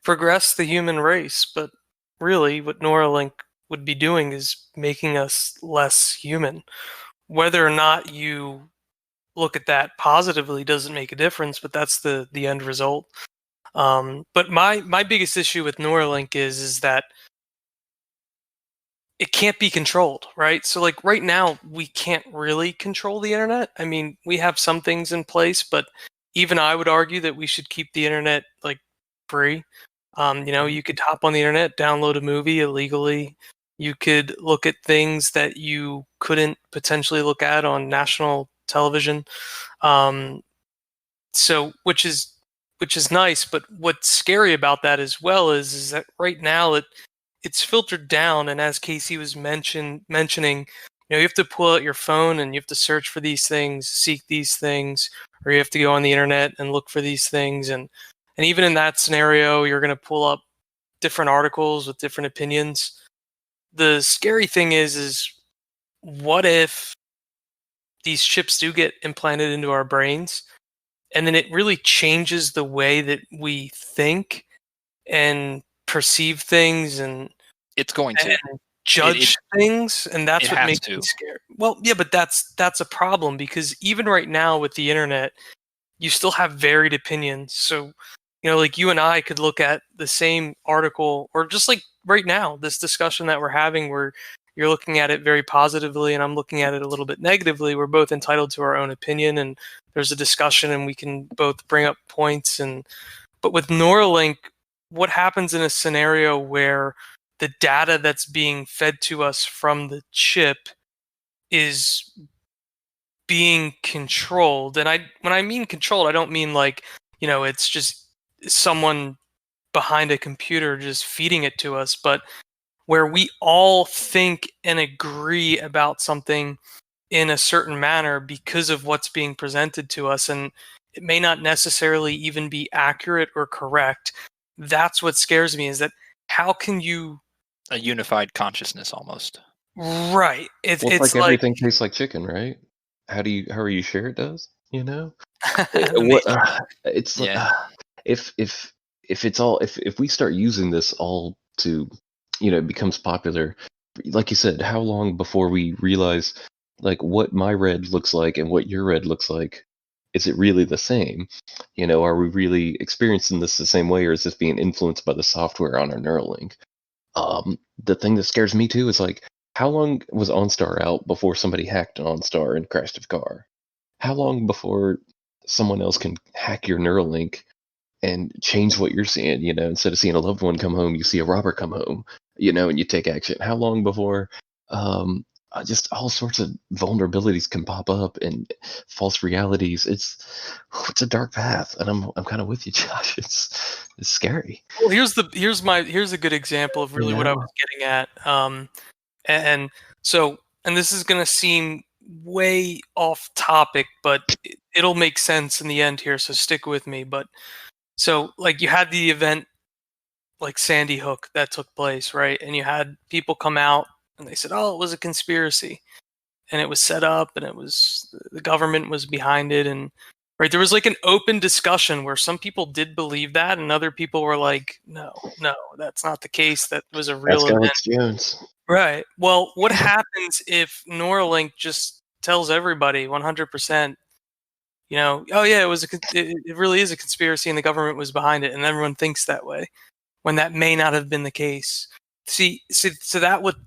progress the human race, but really what Neuralink would be doing is making us less human. Whether or not you look at that positively doesn't make a difference, but that's the end result. But my biggest issue with Neuralink is that it can't be controlled, right? So like right now we can't really control the internet. I mean, we have some things in place, but even I would argue that we should keep the internet like free. You could hop on the internet, download a movie illegally. You could look at things that you couldn't potentially look at on national television. So which is nice, but what's scary about that as well is that right now it's filtered down, and as Casey was mentioning, you have to pull out your phone and you have to search for these things, seek these things, or you have to go on the internet and look for these things, and even in that scenario, you're going to pull up different articles with different opinions. The scary thing is what if these chips do get implanted into our brains, and then it really changes the way that we think and perceive things and It's going to judge things, and that's it what has makes to. me scared. Well, yeah, but that's a problem, because even right now with the internet, you still have varied opinions. So, like you and I could look at the same article, or just like right now, this discussion that we're having, where you're looking at it very positively and I'm looking at it a little bit negatively. We're both entitled to our own opinion, and there's a discussion and we can both bring up points. But with Neuralink, what happens in a scenario where the data that's being fed to us from the chip is being controlled? And when I mean controlled, I don't mean like, it's just someone behind a computer just feeding it to us, but where we all think and agree about something in a certain manner because of what's being presented to us, and it may not necessarily even be accurate or correct. That's what scares me, is that how can you... A unified consciousness almost. Right. It's like everything tastes like chicken, right? How are you sure it does? It's like, Yeah. if it's all, if we start using this all to, it becomes popular, like you said, how long before we realize like what my red looks like and what your red looks like? Is it really the same? Are we really experiencing this the same way, or is this being influenced by the software on our Neuralink? The thing that scares me too is like, how long was OnStar out before somebody hacked OnStar and crashed a car? How long before someone else can hack your Neuralink and change what you're seeing? Instead of seeing a loved one come home, you see a robber come home, and you take action. How long before just all sorts of vulnerabilities can pop up and false realities? It's a dark path, and I'm kind of with you, Josh. It's scary. Well, here's a good example of really what I was getting at. And this is going to seem way off topic, but it'll make sense in the end here, so stick with me. But so like you had the event like Sandy Hook that took place, right? And you had people come out and they said, "Oh, it was a conspiracy, and it was set up, and the government was behind it." And right, there was like an open discussion where some people did believe that, and other people were like, "No, that's not the case. That was a real event." Alex Jones. Right. Well, what happens if Neuralink just tells everybody 100%, oh yeah, it really is a conspiracy and the government was behind it, and everyone thinks that way, when that may not have been the case. So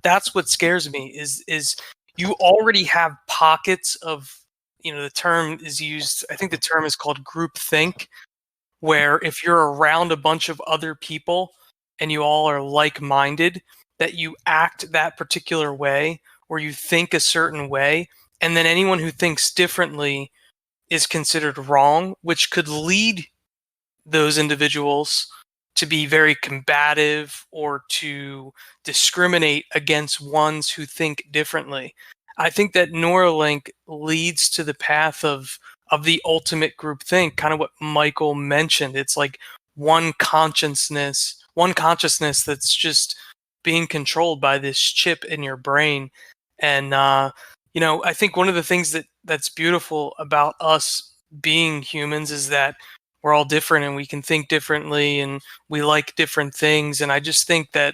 that's what scares me is you already have pockets of the term is used. I think the term is called groupthink, where if you're around a bunch of other people and you all are like-minded, that you act that particular way or you think a certain way, and then anyone who thinks differently is considered wrong, which could lead those individuals to be very combative or to discriminate against ones who think differently. I think that Neuralink leads to the path of the ultimate groupthink, kind of what Michael mentioned. It's like one consciousness that's just being controlled by this chip in your brain. And I think one of the things that's beautiful about us being humans is that we're all different and we can think differently and we like different things. And I just think that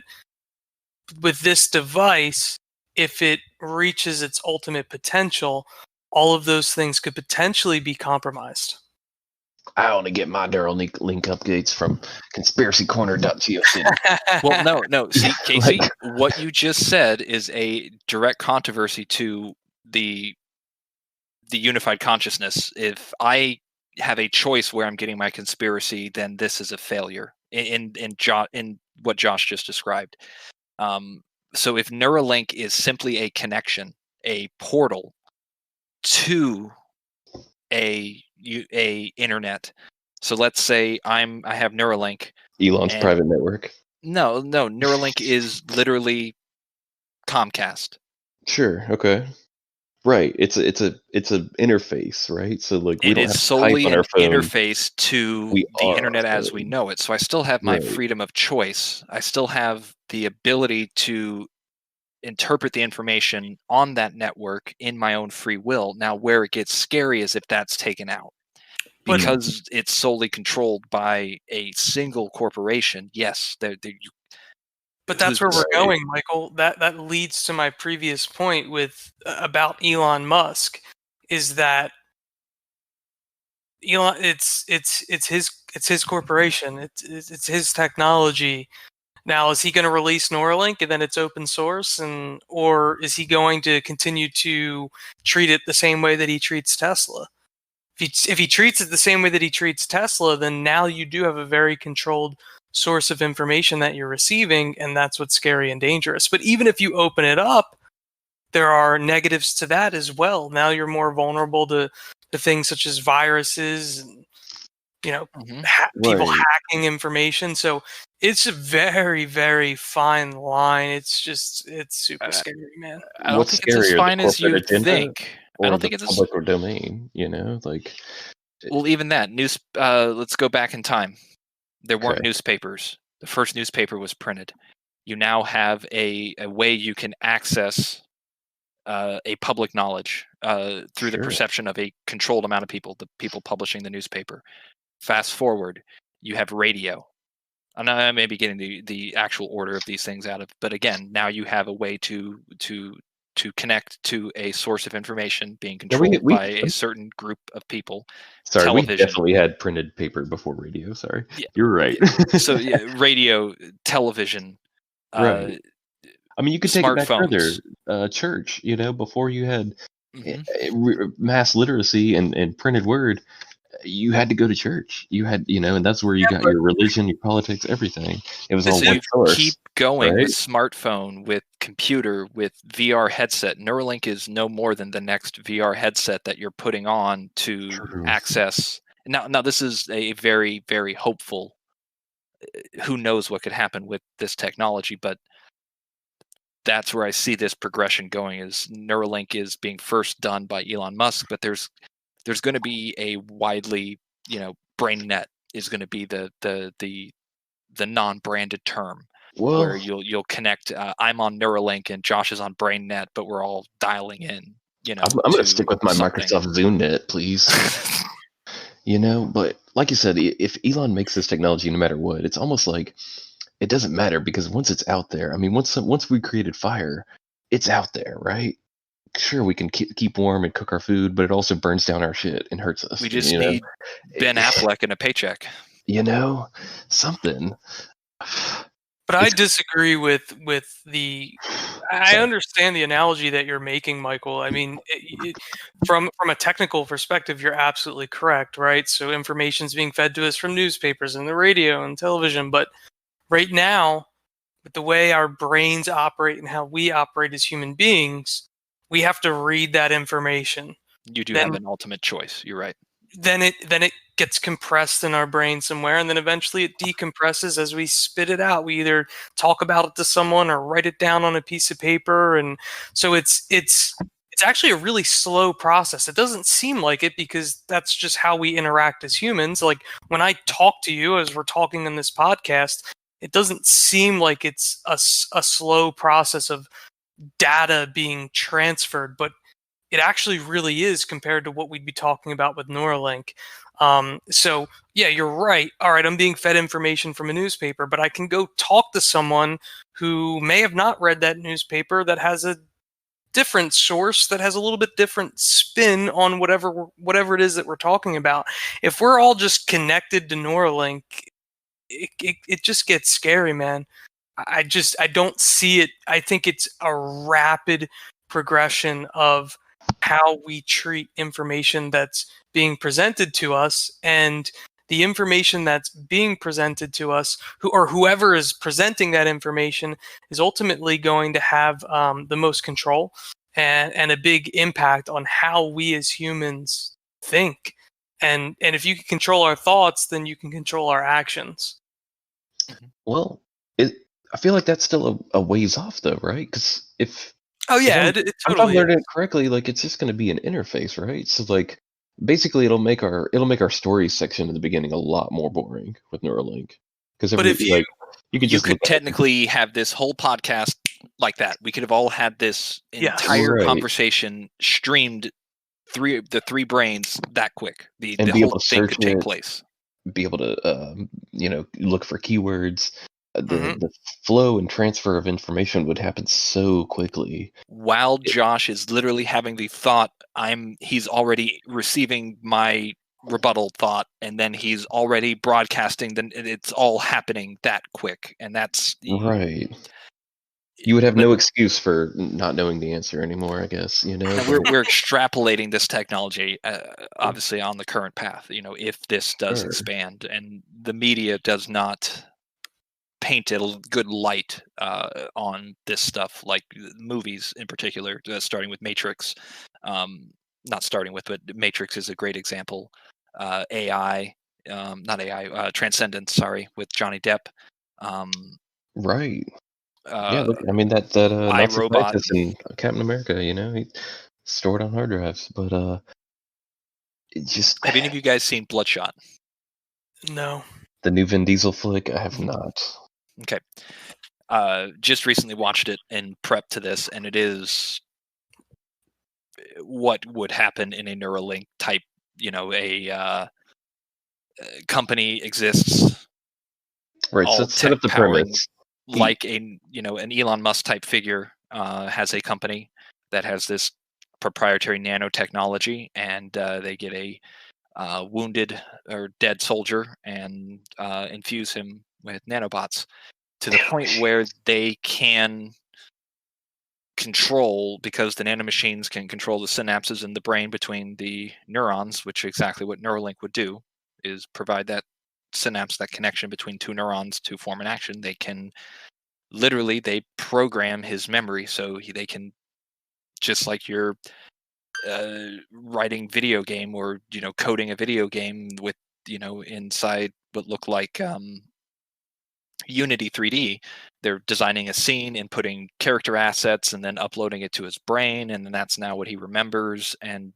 with this device, if it reaches its ultimate potential, all of those things could potentially be compromised. I want to get my NEURALINK updates from conspiracycorner.geo. Well, no. See, Casey, what you just said is a direct controversy to the unified consciousness. If I have a choice where I'm getting my conspiracy, then this is a failure in what Josh just described. So if NEURALINK is simply a connection, a portal to a internet. So let's say I have NEURALINK. Elon's private network. No, NEURALINK is literally Comcast. Sure. Okay. Right. It's a interface, right? So like we it don't is have to solely type on an our phone. interface to the internet as we know it. So I still have my freedom of choice. I still have the ability to interpret the information on that network in my own free will. Now, where it gets scary is if that's taken out. Because it's solely controlled by a single corporation. Yes, but that's where we're going, Michael. That leads to my previous point with about Elon Musk, is that Elon, it's his corporation. It's his technology. Now, is he going to release Neuralink and then it's open source, or is he going to continue to treat it the same way that he treats Tesla? If he treats it the same way that he treats Tesla, then now you do have a very controlled source of information that you're receiving, and that's what's scary and dangerous. But even if you open it up, there are negatives to that as well. Now you're more vulnerable to things such as viruses and people hacking information. So it's a very, very fine line. It's super scary, man. I don't think it's as fine as you think. I don't think it's public or domain. Well, even that let's go back in time. There weren't newspapers. The first newspaper was printed. You now have a way you can access a public knowledge through the perception of a controlled amount of people, the people publishing the newspaper. Fast forward, you have radio. I may be getting the actual order of these things out of, but again, now you have a way to connect to a source of information being controlled by a certain group of people. Sorry, television. We definitely had printed paper before radio. Sorry, you're right. So radio, television. Right. I mean, you could take it back further. Church, before you had mass literacy and printed word, you had to go to church. You had, and that's where you got your religion, your politics, everything. It was all one source. Keep going with smartphone, with computer, with VR headset. Neuralink is no more than the next VR headset that you're putting on to access. Now, this is a very, very hopeful. Who knows what could happen with this technology, but that's where I see this progression going. Is Neuralink is being first done by Elon Musk, but there's going to be a widely, brain net is going to be the non-branded term. Whoa. Where you'll connect. I'm on Neuralink and Josh is on BrainNet, but we're all dialing in. I'm going to stick with my Microsoft ZoomNet, please. But like you said, if Elon makes this technology, no matter what, it's almost like it doesn't matter because once it's out there, I mean, once we created fire, it's out there, right? Sure, we can keep warm and cook our food, but it also burns down our shit and hurts us. We just need Ben Affleck and a paycheck. Something. But I disagree with the. I understand the analogy that you're making, Michael. I mean, from a technical perspective, you're absolutely correct, right? So information is being fed to us from newspapers and the radio and television. But right now, with the way our brains operate and how we operate as human beings, we have to read that information. You do have an ultimate choice. You're right. Then it gets compressed in our brain somewhere, and then eventually it decompresses as we spit it out. We either talk about it to someone or write it down on a piece of paper, and so it's actually a really slow process. It doesn't seem like it because that's just how we interact as humans. Like when I talk to you as we're talking in this podcast, it doesn't seem like it's a slow process of data being transferred, but it actually really is compared to what we'd be talking about with Neuralink. So yeah, you're right. All right, I'm being fed information from a newspaper, but I can go talk to someone who may have not read that newspaper, that has a different source, that has a little bit different spin on whatever it is that we're talking about. If we're all just connected to Neuralink, it just gets scary, man. I don't see it. I think it's a rapid progression of how we treat information that's being presented to us, and the information that's being presented to us, whoever is presenting that information, is ultimately going to have the most control and a big impact on how we as humans think. And if you can control our thoughts, then you can control our actions. Well, I feel like that's still a ways off, though, right? Because if it if totally I'm learning it correctly, like it's just going to be an interface, right? So like basically, it'll make our stories section at the beginning a lot more boring with Neuralink. Because if you could technically have this whole podcast like that. We could have all had this entire conversation streamed through the three brains that quick. The whole thing could take place. Be able to look for keywords. The flow and transfer of information would happen so quickly. While Josh is literally having the thought, he's already receiving my rebuttal thought, and then he's already broadcasting. Then it's all happening that quick, and that's right. You would have no excuse for not knowing the answer anymore, I guess. We're extrapolating this technology, obviously, on the current path. If this does expand, and the media does not paint a good light on this stuff, like movies in particular, starting with Matrix. Not starting with, but Matrix is a great example. Transcendence, with Johnny Depp. Right. Yeah, look, I mean that Nazi scientist in Captain America, he stored on hard drives, but it just. Have any of you guys seen Bloodshot? No. The new Vin Diesel flick? I have not. Okay. Just recently watched it in prep to this, and it is what would happen in a Neuralink type, a company exists. Right, so let's set up the premise. Like an Elon Musk type figure has a company that has this proprietary nanotechnology, and they get a wounded or dead soldier and infuse him with nanobots to the point where they can control, because the nanomachines can control the synapses in the brain between the neurons, which is exactly what Neuralink would do, is provide that synapse, that connection between two neurons to form an action. They can literally, they program his memory so they can, just like you're writing video game or coding a video game with inside what look like Unity 3D, they're designing a scene and putting character assets and then uploading it to his brain, and then that's now what he remembers, and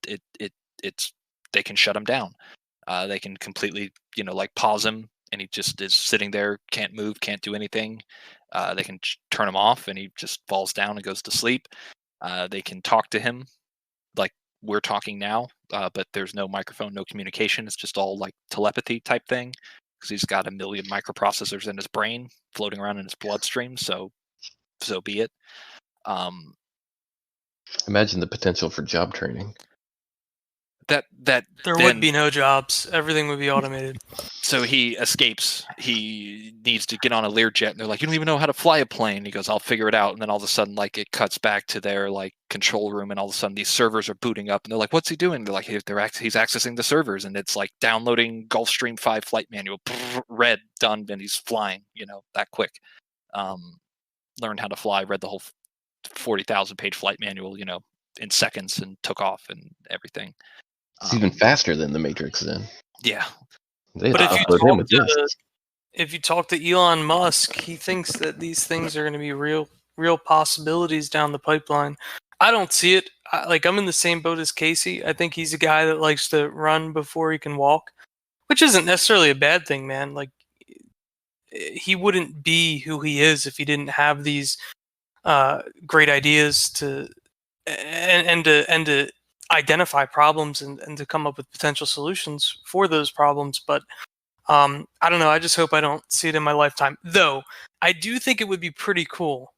it's they can shut him down. They can completely pause him, and he just is sitting there, can't move, can't do anything. They can turn him off, and he just falls down and goes to sleep. They can talk to him like we're talking now, but there's no microphone, no communication. It's just all like telepathy type thing, because he's got 1 million microprocessors in his brain floating around in his bloodstream. So be it. Imagine the potential for job training. That There then, would be no jobs. Everything would be automated. So he escapes. He needs to get on a Learjet, and they're like, "You don't even know how to fly a plane." He goes, "I'll figure it out." And then all of a sudden, like, it cuts back to their like control room, and all of a sudden these servers are booting up, and they're like, "What's he doing?" They're like, "He's accessing the servers," and it's like downloading Gulfstream 5 flight manual. Read, done, and he's flying. That quick. Learned how to fly. Read the whole 40,000 page flight manual. In seconds, and took off and everything. It's even faster than the Matrix then. Yeah. But if you talk to Elon Musk, he thinks that these things are going to be real possibilities down the pipeline. I don't see it. I'm in the same boat as Casey. I think he's a guy that likes to run before he can walk, which isn't necessarily a bad thing, man. Like, he wouldn't be who he is if he didn't have these great ideas to identify problems and to come up with potential solutions for those problems. But I don't know. I just hope I don't see it in my lifetime. Though I do think it would be pretty cool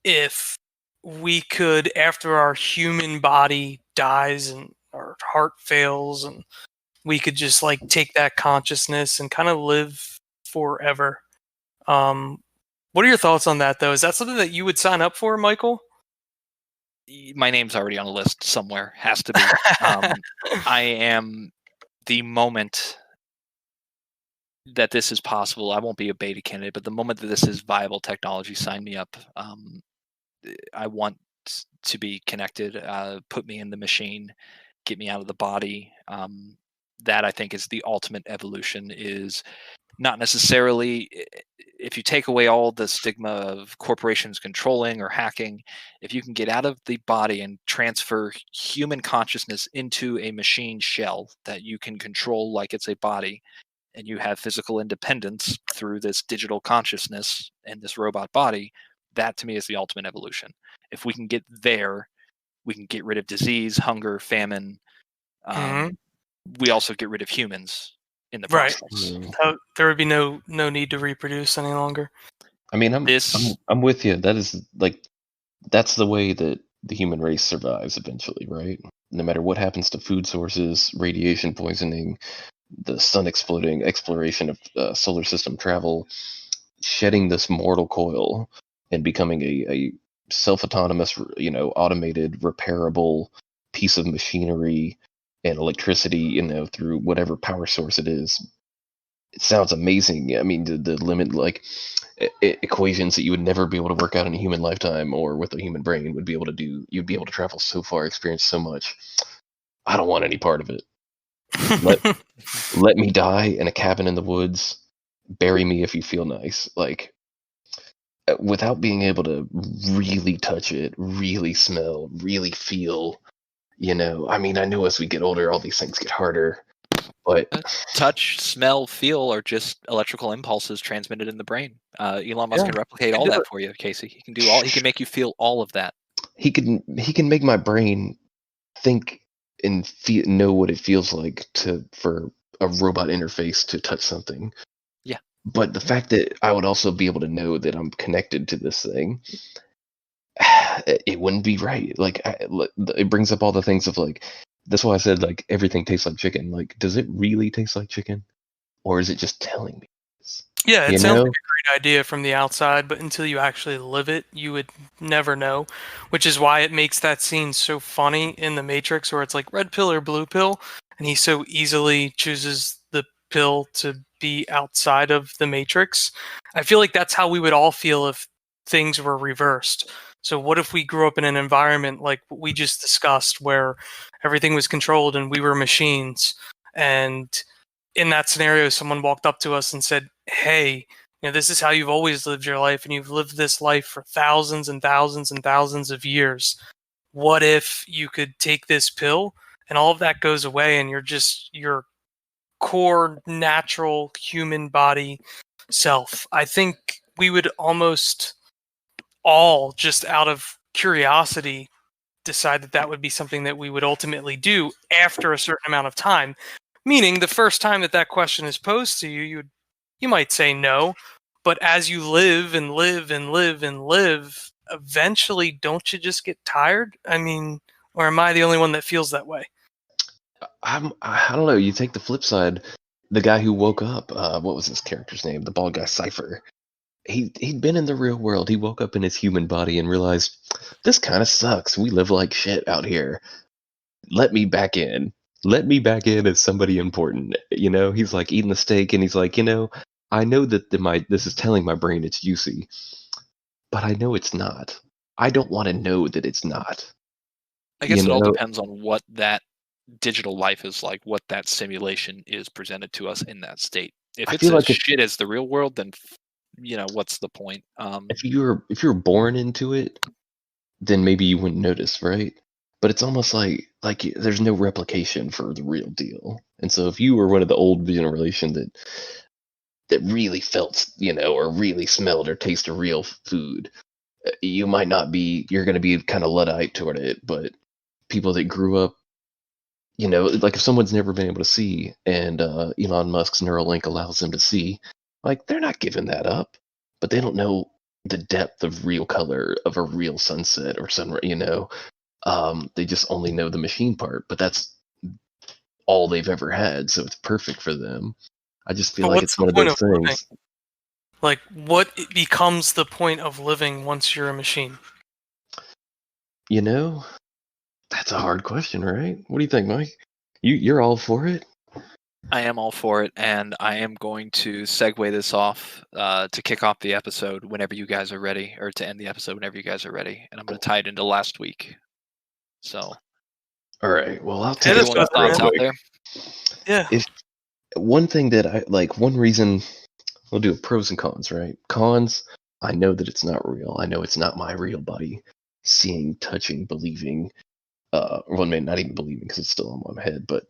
if we could, after our human body dies and our heart fails, and we could just like take that consciousness and kind of live forever. What are your thoughts on that, though? Is that something that you would sign up for, Michael? My name's already on a list somewhere. Has to be. I am, the moment that this is possible, I won't be a beta candidate, but the moment that this is viable technology, sign me up. I want to be connected. Put me in the machine, get me out of the body. That, I think, is the ultimate evolution. Is not necessarily, if you take away all the stigma of corporations controlling or hacking, if you can get out of the body and transfer human consciousness into a machine shell that you can control like it's a body, and you have physical independence through this digital consciousness and this robot body, that to me is the ultimate evolution. If we can get there, we can get rid of disease, hunger, famine. We also get rid of humans in the process. Right. There would be no need to reproduce any longer. I mean, I'm with you. That is that's the way that the human race survives eventually, right? No matter what happens to food sources, radiation poisoning, the sun exploding, exploration of solar system travel, shedding this mortal coil and becoming a self-autonomous, automated, repairable piece of machinery and electricity, through whatever power source it is. It sounds amazing. I mean, the limit, like equations that you would never be able to work out in a human lifetime or with a human brain would be able to do. You'd be able to travel so far, experience so much. I don't want any part of it. Let me die in a cabin in the woods. Bury me if you feel nice. Like, without being able to really touch it, really smell, really feel. I mean, I know as we get older, all these things get harder. But touch, smell, feel are just electrical impulses transmitted in the brain. Elon Musk can replicate all that for you, Casey. He can do all. He can make you feel all of that. He can make my brain think and know what it feels like for a robot interface to touch something. Yeah. But the fact that I would also be able to know that I'm connected to this thing, it wouldn't be right. Like, it brings up all the things of like. That's why I said, like, everything tastes like chicken. Like, does it really taste like chicken? Or is it just telling me this? Yeah, it sounds like a great idea from the outside, but until you actually live it, you would never know. Which is why it makes that scene so funny in The Matrix, where it's like red pill or blue pill, and he so easily chooses the pill to be outside of the Matrix. I feel like that's how we would all feel if things were reversed. So what if we grew up in an environment like what we just discussed, where everything was controlled and we were machines, and in that scenario someone walked up to us and said, hey, this is how you've always lived your life, and you've lived this life for thousands and thousands and thousands of years. What if you could take this pill and all of that goes away and you're just your core natural human body self? I think we would almost all, just out of curiosity, decide that would be something that we would ultimately do after a certain amount of time. Meaning, the first time that question is posed to you, you might say no, but as you live and live and live and live, eventually, don't you just get tired? I mean, or am I the only one that feels that way? I don't know. You take the flip side. The guy who woke up, what was his character's name? The bald guy, Cypher. He'd been in the real world. He woke up in his human body and realized this kind of sucks. We live like shit out here. Let me back in. Let me back in as somebody important. You know, he's like eating the steak, and he's like, I know that this is telling my brain it's juicy, but I know it's not. I don't want to know that it's not. I guess it all depends on what that digital life is like, what that simulation is presented to us in that state. If it's as shit as the real world, then what's the point? If you're born into it, then maybe you wouldn't notice, right? But it's almost like there's no replication for the real deal. And so if you were one of the old generation that really felt, or really smelled or tasted real food, you might not be. You're going to be kind of Luddite toward it. But people that grew up, like if someone's never been able to see, and Elon Musk's Neuralink allows them to see, like they're not giving that up. But they don't know the depth of real color of a real sunset or sunrise. They just only know the machine part, but that's all they've ever had, so it's perfect for them. I just feel like it's one of those things. Like, what becomes the point of living once you're a machine? That's a hard question, right? What do you think, Mike? You're all for it? I am all for it, and I am going to segue this off to kick off the episode whenever you guys are ready, or to end the episode whenever you guys are ready, and I'm going to tie it into last week. So, all right. Well, I'll take everyone's thoughts out there. Yeah. If one thing that I like, one reason we'll do pros and cons, right? Cons, I know that it's not real. I know it's not my real body. Seeing, touching, believing. Well, maybe not even believing because it's still on my head, but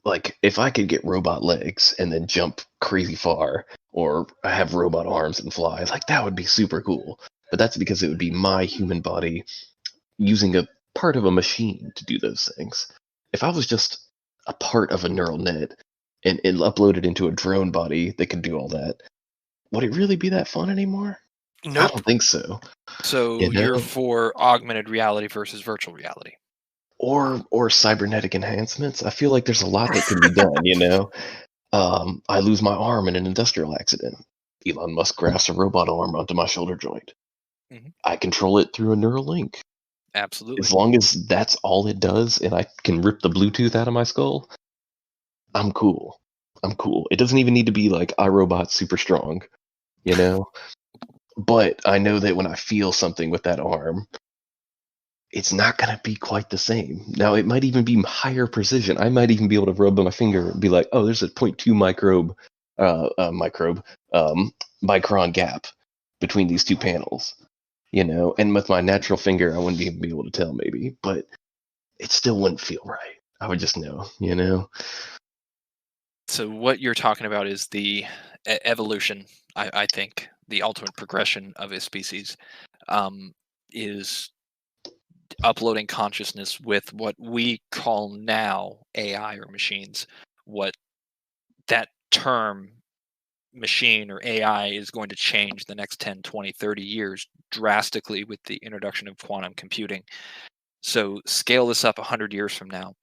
like if I could get robot legs and then jump crazy far, or have robot arms and fly, like that would be super cool. But that's because it would be my human body using a part of a machine to do those things. If I was just a part of a neural net and uploaded into a drone body that could do all that, would it really be that fun anymore? Nope. I don't think so. So you're for augmented reality versus virtual reality, or cybernetic enhancements. I feel like there's a lot that can be done. I lose my arm in an industrial accident. Elon Musk grafts a robot arm onto my shoulder joint. Mm-hmm. I control it through a Neuralink. Absolutely. As long as that's all it does, and I can rip the Bluetooth out of my skull, I'm cool. It doesn't even need to be like iRobot super strong, But I know that when I feel something with that arm, it's not going to be quite the same. Now, it might even be higher precision. I might even be able to rub my finger and be like, oh, there's a 0.2 micron gap between these two panels, and with my natural finger, I wouldn't even be able to tell maybe, but it still wouldn't feel right. I would just know, So what you're talking about is the evolution, I think, the ultimate progression of a species is uploading consciousness with what we call now AI or machines. What that term machine or AI is going to change the next 10, 20, 30 years drastically with the introduction of quantum computing. So scale this up 100 years from now.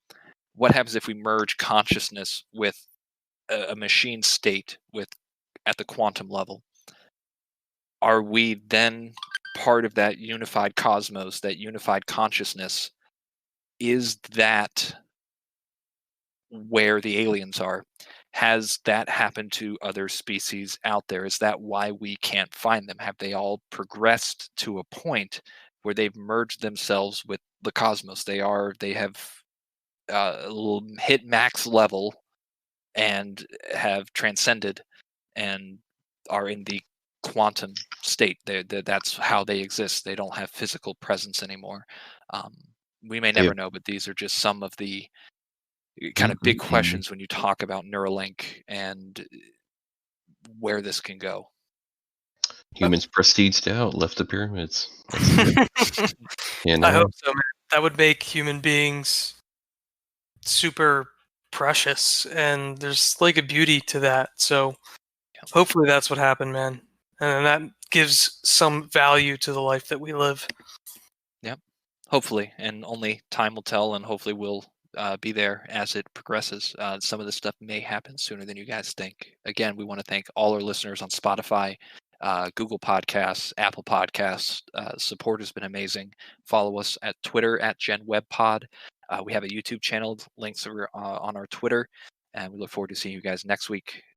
What happens if we merge consciousness with a machine state at the quantum level? Are we then part of that unified cosmos, that unified consciousness? Is that where the aliens are? Has that happened to other species out there? Is that why we can't find them? Have they all progressed to a point where they've merged themselves with the cosmos? They have hit max level and have transcended and are in the quantum state. That's how they exist. They don't have physical presence anymore. We may never know, but these are just some of the kind of big questions when you talk about Neuralink and where this can go. Humans prestiged out, left the pyramids. I hope so, man. That would make human beings super precious, and there's like a beauty to that. So hopefully that's what happened, man. And that gives some value to the life that we live. Yep. Hopefully, and only time will tell, and hopefully we'll be there as it progresses. Some of this stuff may happen sooner than you guys think. Again, we want to thank all our listeners on Spotify, Google Podcasts, Apple Podcasts. Support has been amazing. Follow us at Twitter at GenWebPod. We have a YouTube channel. Links are on our Twitter. And we look forward to seeing you guys next week.